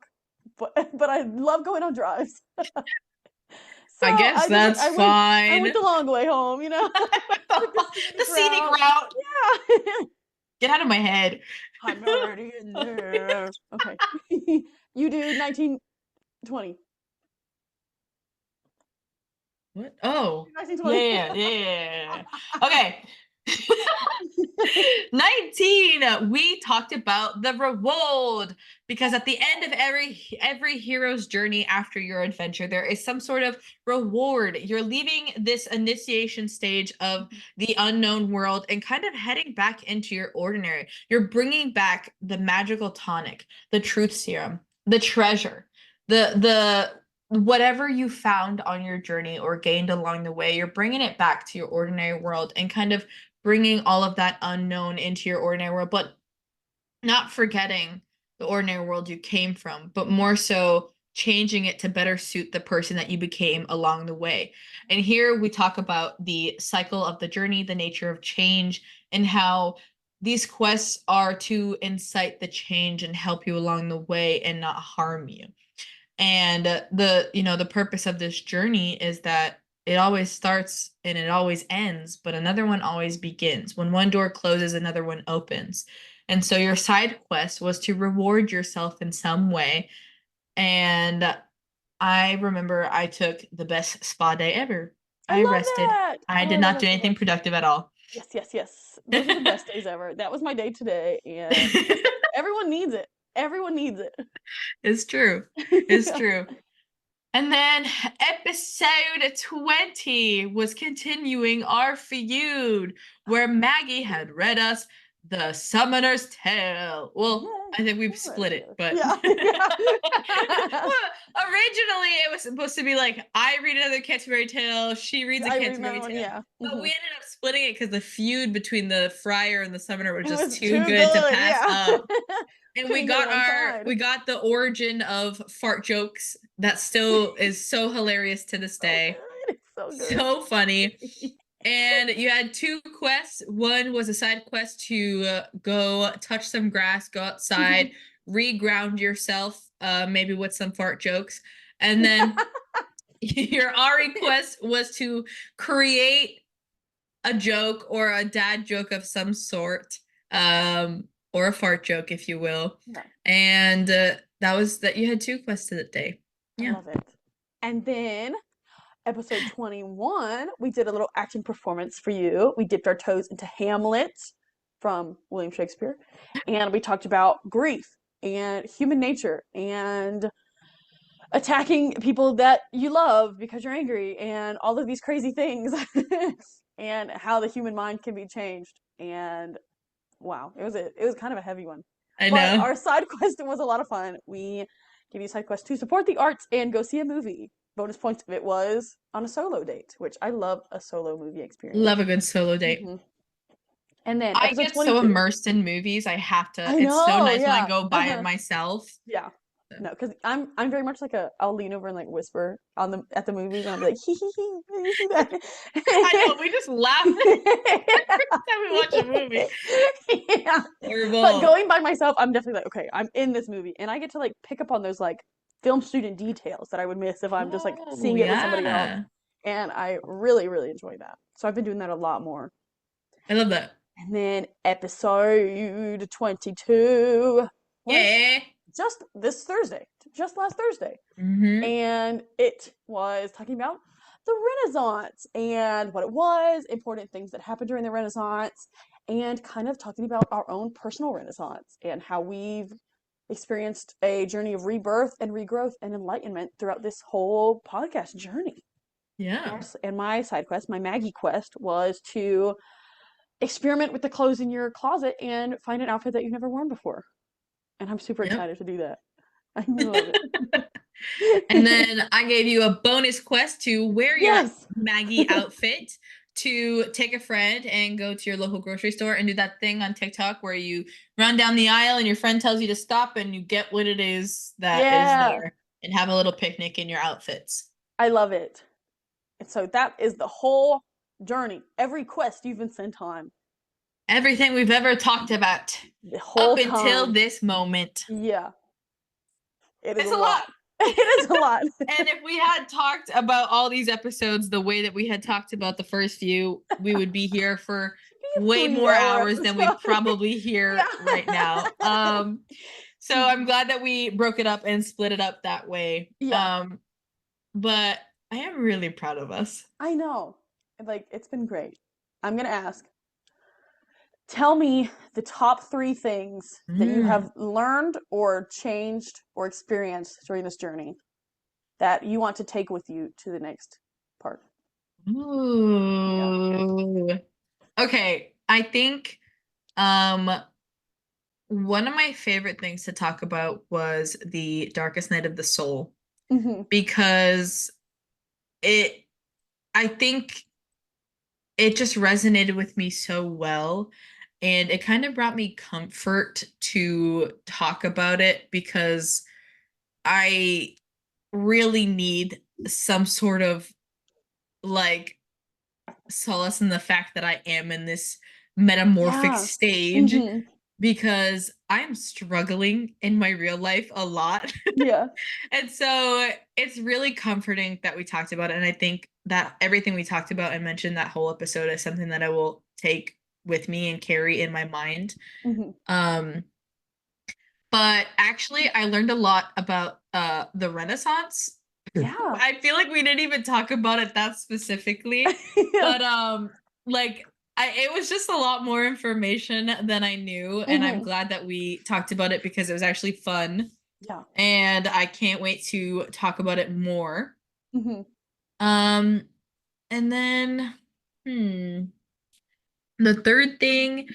but I love going on drives. So I guess I just that's I fine. went the long way home, you know. Took the The scenic scenic route. route. Yeah. Get out of my head. I'm already in there. Okay. You do 1920. What? Oh, 1920. yeah, yeah. Okay. 19, we talked about the reward because at the end of every hero's journey after your adventure there is some sort of reward. You're leaving this initiation stage of the unknown world and kind of heading back into your ordinary. You're bringing back the magical tonic, the truth serum, the treasure, the whatever you found on your journey or gained along the way. You're bringing it back to your ordinary world and kind of bringing all of that unknown into your ordinary world, but not forgetting the ordinary world you came from, but more so changing it to better suit the person that you became along the way. And here we talk about the cycle of the journey, the nature of change, and how these quests are to incite the change and help you along the way and not harm you. And the purpose of this journey is that it always starts and it always ends, but another one always begins. When one door closes, another one opens. And so your side quest was to reward yourself in some way. And I remember I took the best spa day ever. I I love rested. that. I Oh, did I love not that do so anything much. productive at all. Yes, yes, yes. Those are the best days ever. That was my day today, and everyone needs it. Everyone needs It's true. It's it. true. And then episode 20 was continuing our feud where Maggie had read us the Summoner's Tale. Well, Yay. I think we've I'm ready split for it, this. but Yeah, yeah. well, originally it was supposed to be like I read another Canterbury Tale, she reads a I read another Canterbury one. Tale. Yeah. But Hmm. we ended up splitting it because the feud between the Friar and the Summoner was It just was too too good to good. pass Yeah. up. And Couldn't get one side. we got the origin of fart jokes that still is so hilarious to this So day. good. It's so good. So funny. And you had two quests. One was a side quest to go touch some grass, go outside, reground yourself, maybe with some fart jokes. And then your Ari quest was to create a joke or a dad joke of some sort, or a fart joke, if you will. Yeah. And that was that you had two quests of the day. I Yeah. love it. And then episode 21, we did a little acting performance for you. We dipped our toes into Hamlet from William Shakespeare, and we talked about grief and human nature and attacking people that you love because you're angry and all of these crazy things and how the human mind can be changed. And wow, it was kind of a heavy one. I But know. our side quest was a lot of fun. We give you side quests to support the arts and go see a movie. Bonus points of it was on a solo date, which I love a solo movie experience. Love a good solo date. Hmm. And then I episode get so 22. immersed in movies. I have to. I It's so know, nice when I yeah. go by it Uh-huh. myself. Yeah. No, because I'm very much like I'll lean over and like whisper at the movies and I'll be like hee hee hee, you see that? I know, we just laugh every time we watch a movie. Yeah. But Horrible. going by myself, I'm definitely like, okay, I'm in this movie and I get to like pick up on those like film student details that I would miss if I'm just like Oh, seeing it with somebody else. yeah. And I really, really enjoy that. So I've been doing that a lot more. I love that. And then episode 22 was Yeah. just this Thursday, just last Thursday. Mm-hmm. And it was talking about the Renaissance and what it was, important things that happened during the Renaissance, and kind of talking about our own personal Renaissance and how we've experienced a journey of rebirth and regrowth and enlightenment throughout this whole podcast journey. Yeah. And my side quest, my Maggie quest, was to experiment with the clothes in your closet and find an outfit that you've never worn before. And I'm super Yep. excited to do that. I love And it. then I gave you a bonus quest to wear your Yes. Maggie outfit to take a friend and go to your local grocery store and do that thing on TikTok where you run down the aisle and your friend tells you to stop and you get what it is that is Yeah. there and have a little picnic in your outfits. I love it. And so that is the whole journey. Every quest you've been sent on. Everything we've ever talked about The whole up until time. this moment. Yeah. It is It's a a lot. lot. It is a lot. And if we had talked about all these episodes the way that we had talked about the first few, we would be here for way more 3 hour hours than we episode. probably hear Yeah. right now. So I'm glad that we broke it up and split it up that way. Yeah. But I am really proud of us. I know. Like, it's been great. I'm going to ask, tell me the top 3 things that you have learned or changed or experienced during this journey that you want to take with you to the next part. Ooh. Yeah. Okay, I think um one of my favorite things to talk about was the Darkest Night of the Soul Mm-hmm. because it I think it just resonated with me so well and it kind of brought me comfort to talk about it because I really need some sort of like solace in the fact that I am in this metamorphic Yeah. stage Mm-hmm. because I'm struggling in my real life a lot. Yeah. And so it's really comforting that we talked about it. And I think that everything we talked about and mentioned that whole episode is something that I will take with me and carry in my mind. Mm-hmm. But actually I learned a lot about the Renaissance. Yeah. I feel like we didn't even talk about it that specifically. Yeah. But like it was just a lot more information than I knew, and I'm Mm-hmm. glad that we talked about it because it was actually fun. Yeah. And I can't wait to talk about it more. Mm-hmm. Um, and then, the third thing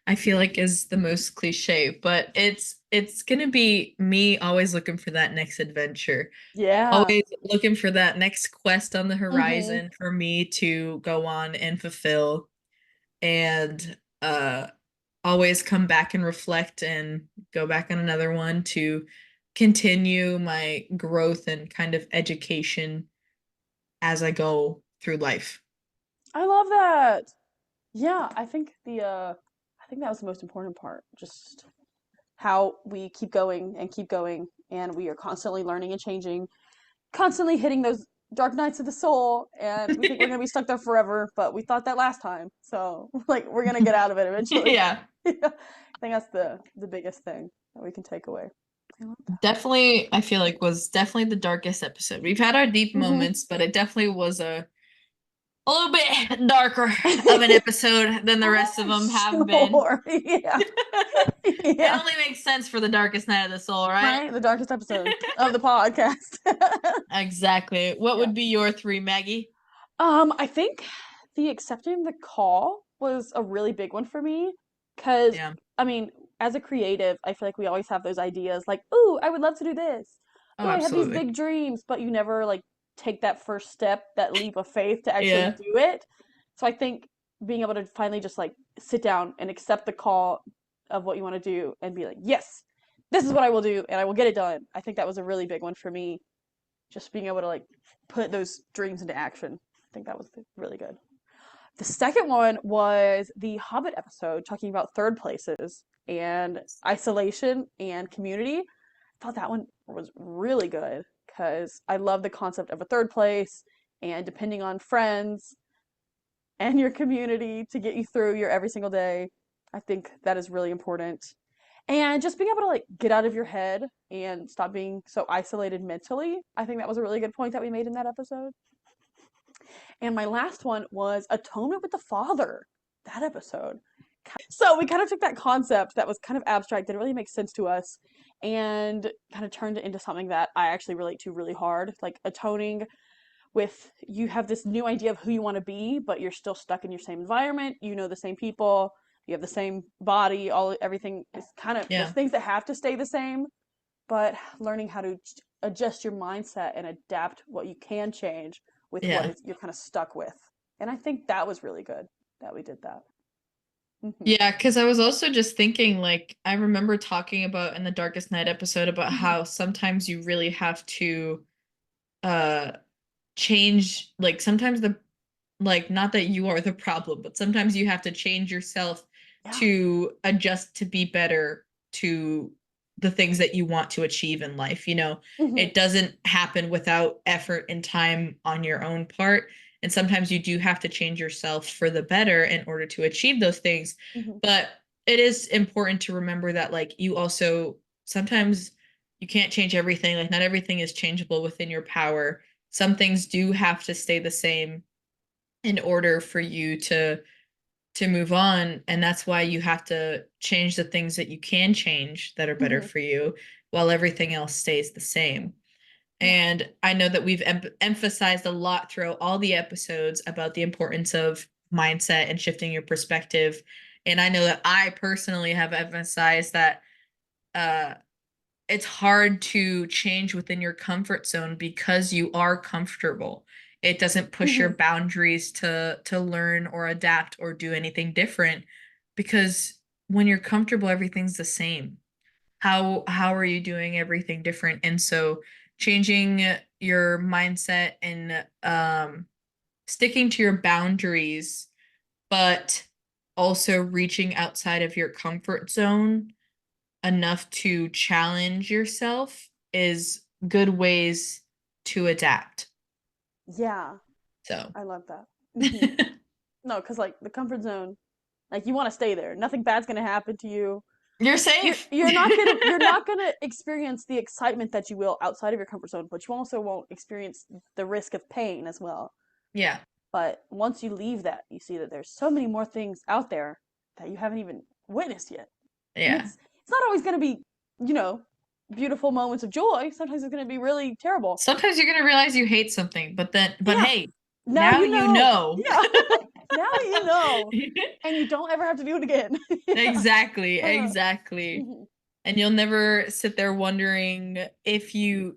I feel like is the most cliche, but it's gonna be me always looking for that next adventure, Yeah. always looking for that next quest on the Mm-hmm. horizon for me to go on and fulfill, and always come back and reflect and go back on another one to continue my growth and kind of education as I go through life. I love that. Yeah, I think that was the most important part. Just how we keep going and we are constantly learning and changing, constantly hitting those dark nights of the soul, and we think we're gonna be stuck there forever, but we thought that last time. So like we're gonna get out of it eventually. Yeah. Yeah. I think that's the biggest thing that we can take away. I love that. Definitely, I feel like was definitely the darkest episode. We've had our deep Mm-hmm. moments, but it definitely was a little bit darker of an episode than the rest of them have been. Sure. Yeah. It Yeah. only makes sense for the darkest night of the soul, right? Right? The darkest episode of the podcast. Exactly. What Yeah. would be your 3, Maggie? I think the accepting the call was a really big one for me because Yeah. I mean, as a creative, I feel like we always have those ideas like, "Ooh, I would love to do this. Oh, Ooh, I have these absolutely. big dreams," but you never like take that first step, that leap of faith to actually Yeah. do it. So I think being able to finally just like sit down and accept the call of what you want to do and be like, "Yes, this is what I will do and I will get it done. I think that was a really big one for me. Just being able to like put those dreams into action. I think that was really good. The second one was the Hobbit episode talking about third places and isolation and community. I thought that one was really good because I love the concept of a third place and depending on friends and your community to get you through your every single day. I think that is really important. And just being able to like get out of your head and stop being so isolated mentally. I think that was a really good point that we made in that episode. And my last one was atonement with the Father. That episode. So we kind of took that concept that was kind of abstract, didn't really make sense to us, and kind of turned it into something that I actually relate to really hard. Like atoning with you have this new idea of who you want to be, but you're still stuck in your same environment. You know the same people, you have the same body, everything is kind of there's things that have to stay the same, but learning how to adjust your mindset and adapt what you can change with what you're kind of stuck with. And I think that was really good that we did that. Mm-hmm. Yeah, because I was also just thinking, like, I remember talking about in the Darkest Night episode about how sometimes you really have to change, like, sometimes not that you are the problem, but sometimes you have to change yourself to adjust to be better to the things that you want to achieve in life. It doesn't happen without effort and time on your own part. And sometimes you do have to change yourself for the better in order to achieve those things. But it is important to remember that, like, you also sometimes you can't change everything. Like, not everything is changeable within your power. Some things do have to stay the same in order for you to move on, and that's why you have to change the things that you can change that are better for you while everything else stays the same. And I know that we've emphasized a lot throughout all the episodes about the importance of mindset and shifting your perspective. And I know that I personally have emphasized that it's hard to change within your comfort zone because you are comfortable. It doesn't push your boundaries to learn or adapt or do anything different, because when you're comfortable, everything's the same. How are you doing everything different? And so changing your mindset and sticking to your boundaries, but also reaching outside of your comfort zone enough to challenge yourself is good ways to adapt. Yeah. So I love that. No, because like the comfort zone, like you want to stay there. Nothing bad's gonna happen to you. You're safe. You're not gonna experience the excitement that you will outside of your comfort zone, but you also won't experience the risk of pain as well. Yeah. But once you leave that, you see that there's so many more things out there that you haven't even witnessed yet. Yeah. And it's not always gonna be, beautiful moments of joy. Sometimes it's gonna be really terrible. Sometimes you're gonna realize you hate something, but hey, now you know. Yeah. Now you know. And you don't ever have to do it again. Exactly. And you'll never sit there wondering if you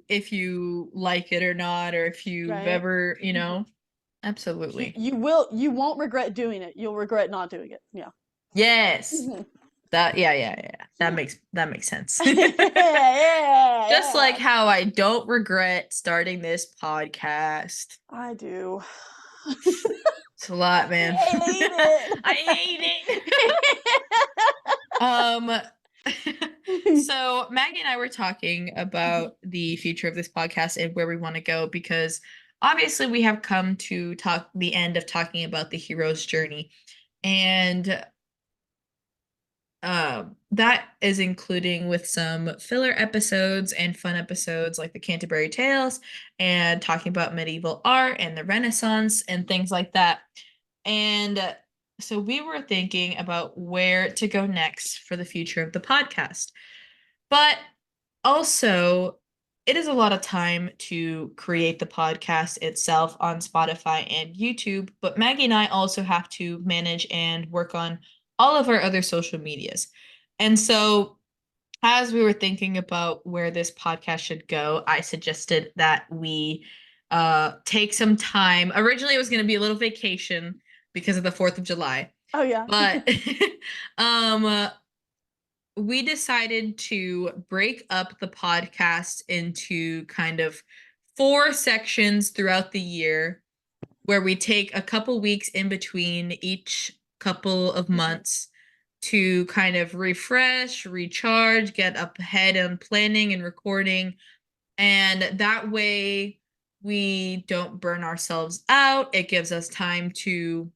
like it or not, or if you've ever, absolutely. You won't regret doing it. You'll regret not doing it. Yeah. Yes. That That makes sense. Yeah. Just like how I don't regret starting this podcast. I do. It's a lot, man. I hate it. So Maggie and I were talking about the future of this podcast and where we want to go, because obviously we have come to the end of talking about the hero's journey, and that is including with some filler episodes and fun episodes like the Canterbury Tales and talking about medieval art and the Renaissance and things like that. And so we were thinking about where to go next for the future of the podcast. But also, it is a lot of time to create the podcast itself on Spotify and YouTube, but Maggie and I also have to manage and work on all of our other social medias. And so as we were thinking about where this podcast should go, I suggested that we take some time. Originally, it was going to be a little vacation because of the 4th of July. Oh, yeah. But we decided to break up the podcast into kind of 4 sections throughout the year where we take a couple weeks in between each couple of months to kind of refresh, recharge, get up ahead on planning and recording. And that way we don't burn ourselves out. It gives us time to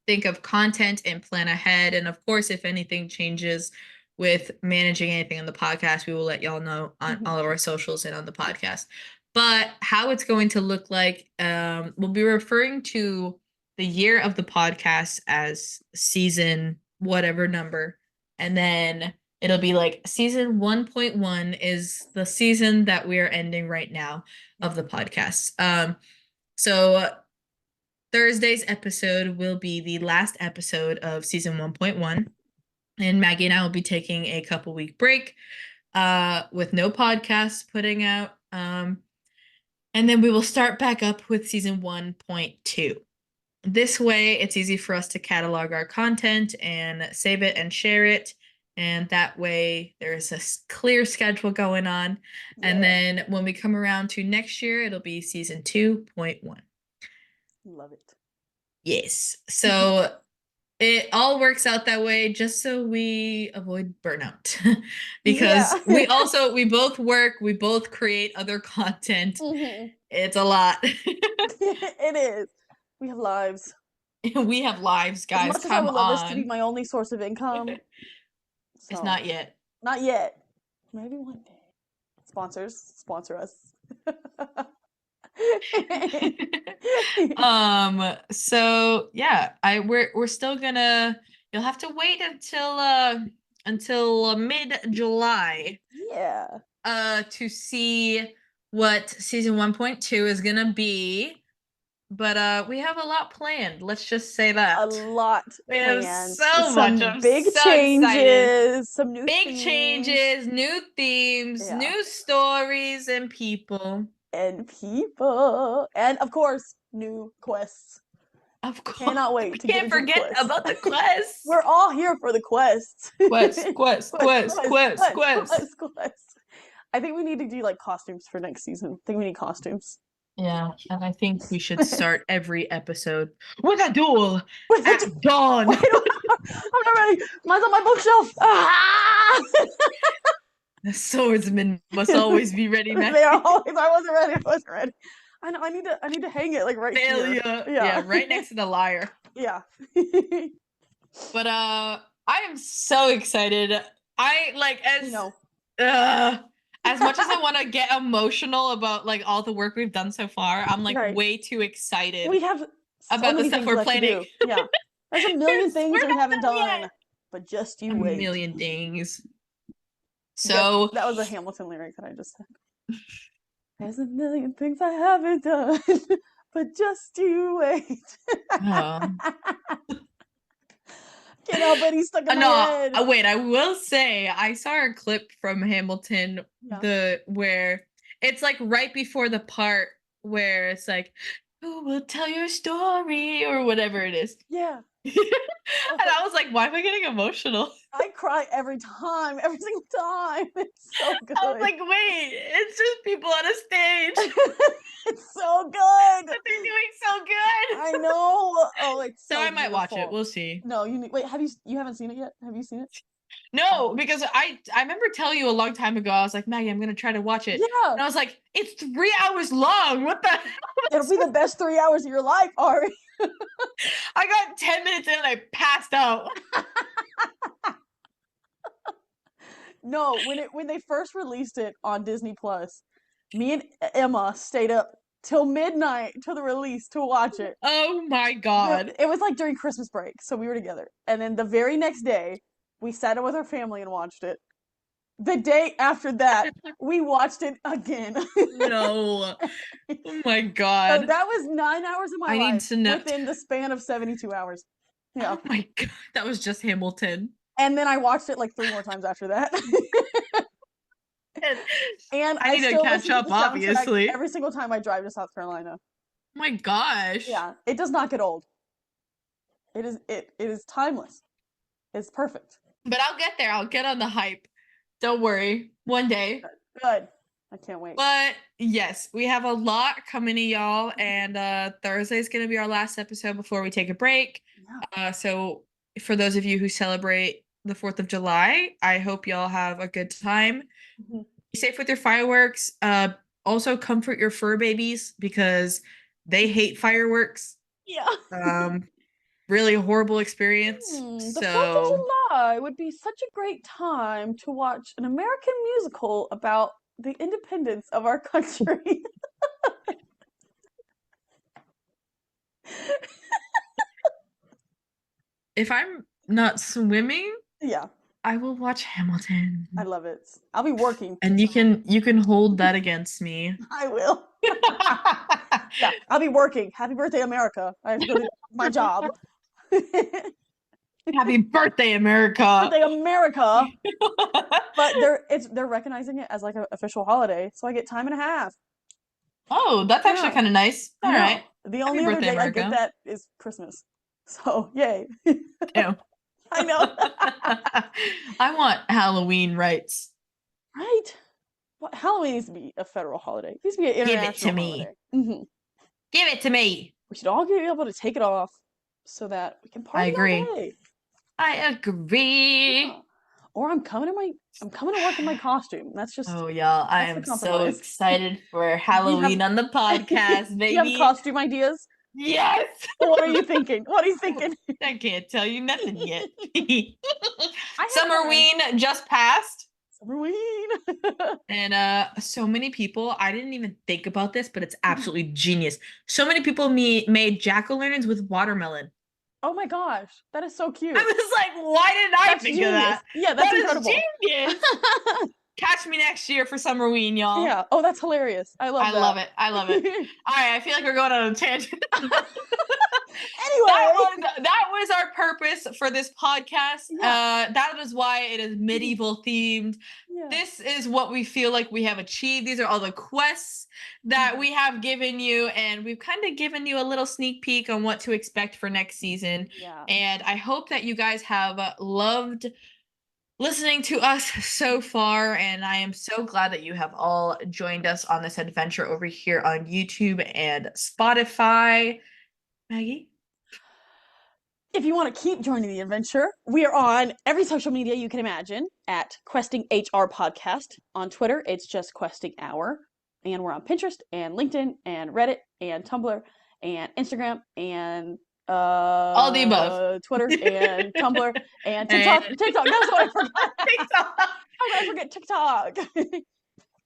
think of content and plan ahead. And of course, if anything changes with managing anything on the podcast, we will let y'all know on all of our socials and on the podcast. But how it's going to look like, we'll be referring to the year of the podcast as season whatever number. And then it'll be like season 1.1 is the season that we are ending right now of the podcast. So Thursday's episode will be the last episode of season 1.1. And Maggie and I will be taking a couple week break with no podcasts putting out. And then we will start back up with season 1.2. This way, it's easy for us to catalog our content and save it and share it. And that way, there's a clear schedule going on. Yeah. And then when we come around to next year, it'll be season 2.1. Love it. Yes. So it all works out that way just so we avoid burnout. Because we both work, we both create other content. It's a lot. It is. We have lives. We have lives, guys. As much as I would love this to be my only source of income. So, it's not yet. Not yet. Maybe one day. Sponsors, sponsor us. So yeah, we're still gonna, you'll have to wait until mid-July. Yeah. To see what season 1.2 is gonna be. But we have a lot planned. Let's just say that. A lot planned. Have so much. I'm big so changes, excited. some new big changes, new themes, new stories, and people. And of course, new quests. Of course. Cannot wait to Can't forget about the quests. We're all here for the quests. Quest. I think we need to do like costumes for next season. I think we need costumes. Yeah, and I think we should start every episode with a duel at dawn. Wait, I'm not ready. Mine's on my bookshelf. Ah! The swordsman must always be ready, man. They are always. I wasn't ready. I know. I need to hang it like right here. Yeah, right next to the lyre. Yeah. But I am so excited. As much as I want to get emotional about like all the work we've done so far, I'm like way too excited. We have about the stuff we're planning. Yeah, there's a million things we haven't done yet. But just you wait. A million things. So that was a Hamilton lyric that I just said. There's a million things I haven't done, but just you wait. Can't help it, he's stuck in my head. Wait, I will say I saw a clip from Hamilton, where it's like right before the part where it's like, who will tell your story or whatever it is. Yeah. And I was like, why am I getting emotional? I cry every single time. It's so good. I was like, wait, it's just people on a stage. It's so good. But they're doing so good. I know. Oh, it's so I might beautiful. watch it. We'll see. No, wait, you haven't seen it yet? Have you seen it? No, because I remember telling you a long time ago, I was like, Maggie, I'm going to try to watch it. Yeah. And I was like, it's 3 hours long. What the hell? It'll be the best 3 hours of your life, Ari. I got 10 minutes in and I passed out. No, when they first released it on Disney Plus, me and Emma stayed up till midnight till the release to watch it. Oh my God. It was like during Christmas break, so we were together. And then the very next day, we sat in with our family and watched it. The day after that, we watched it again. No. Oh my God. So that was 9 hours of my life need to know. within the span of 72 hours. Yeah. Oh my God. That was just Hamilton. And then I watched it like 3 more times after that. And I need to catch up, obviously. Every single time I drive to South Carolina. Oh my gosh. Yeah, it does not get old. It is timeless. It's perfect. But I'll get there. I'll get on the hype. Don't worry. One day. Good. I can't wait. But yes, we have a lot coming to y'all, and Thursday is going to be our last episode before we take a break. Yeah. So for those of you who celebrate the 4th of July, I hope y'all have a good time. Mm-hmm. Be safe with your fireworks. Also comfort your fur babies because they hate fireworks. Yeah. Really horrible experience. The 4th of July would be such a great time to watch an American musical about the independence of our country. If I'm not swimming, yeah, I will watch Hamilton. I love it. I'll be working. And you can hold that against me. I will. Yeah, I'll be working. Happy birthday, America. I have to go to my job. Happy birthday, America. Birthday, America. But they're recognizing it as like an official holiday, so I get time and a half. Oh, that's actually kind of nice. All right. The only other day America. I get that is Christmas. So, yay. Ew. I know. I want Halloween rights. Right? Well, Halloween needs to be a federal holiday. It needs to be an international holiday. Give it to me. Mm-hmm. Give it to me. We should all be able to take it off so that we can party. I agree. All day. I agree. Yeah. Or I'm coming to work in my costume. That's just. Oh, y'all! I am so excited for Halloween on the podcast, baby. You have costume ideas? Yes. What are you thinking? What are you thinking? I can't tell you nothing yet. Summerween just passed. Summerween. And so many people, I didn't even think about this, but it's absolutely genius. So many people made jack-o'-lanterns with watermelon. Oh my gosh, that is so cute. I was like, why didn't I think of that? Yeah, that's incredible. Genius. Catch me next year for Summerween, y'all. Yeah. Oh, that's hilarious. I love that. I love it. All right, I feel like we're going on a tangent. Anyway, that was our purpose for this podcast. Yeah. That is why it is medieval themed. Yeah. This is what we feel like we have achieved. These are all the quests that we have given you, and we've kind of given you a little sneak peek on what to expect for next season. Yeah. And I hope that you guys have loved listening to us so far, and I am so glad that you have all joined us on this adventure over here on YouTube and Spotify. Maggie? If you want to keep joining the adventure, we are on every social media you can imagine at Questing HR Podcast. On Twitter, it's just Questing Hour. And we're on Pinterest and LinkedIn and Reddit and Tumblr and Instagram and all the above. Twitter and Tumblr and TikTok. TikTok. That's what I forgot. TikTok. How did I forget TikTok?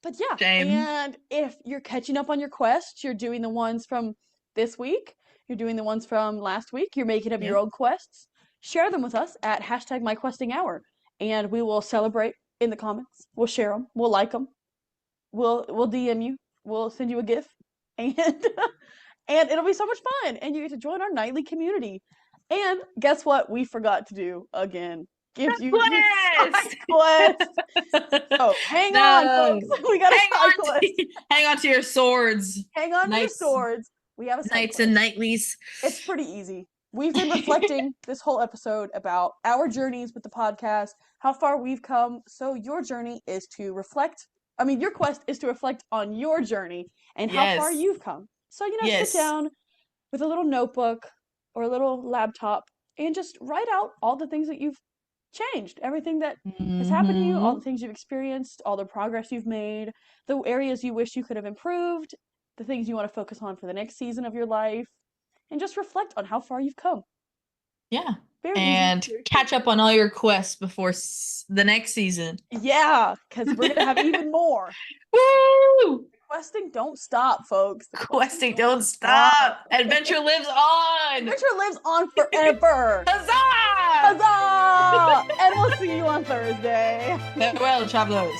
But yeah. Shame. And if you're catching up on your quests, you're doing the ones from this week, you're doing the ones from last week, you're making up your own quests, share them with us at #MyQuestingHour, and we will celebrate in the comments. We'll share them. We'll like them. We'll DM you. We'll send you a GIF. And it'll be so much fun, and you get to join our nightly community. And guess what? We forgot to do again. Give you quest. So hang on, folks. We got hang on to your swords. Hang on to your swords. We have a Knights and Knightlies. It's pretty easy. We've been reflecting this whole episode about our journeys with the podcast, how far we've come. So your journey is to reflect. I mean, your quest is to reflect on your journey and how far you've come. So, sit down with a little notebook or a little laptop and just write out all the things that you've changed, everything that has happened to you, all the things you've experienced, all the progress you've made, the areas you wish you could have improved, the things you want to focus on for the next season of your life, and just reflect on how far you've come. Yeah. And catch up on all your quests before the next season. Yeah, because we're going to have even more. Woo! Questing don't stop, folks. Questing don't stop. Adventure lives on. Adventure lives on forever. Huzzah! Huzzah! And we'll see you on Thursday. Farewell, travelers.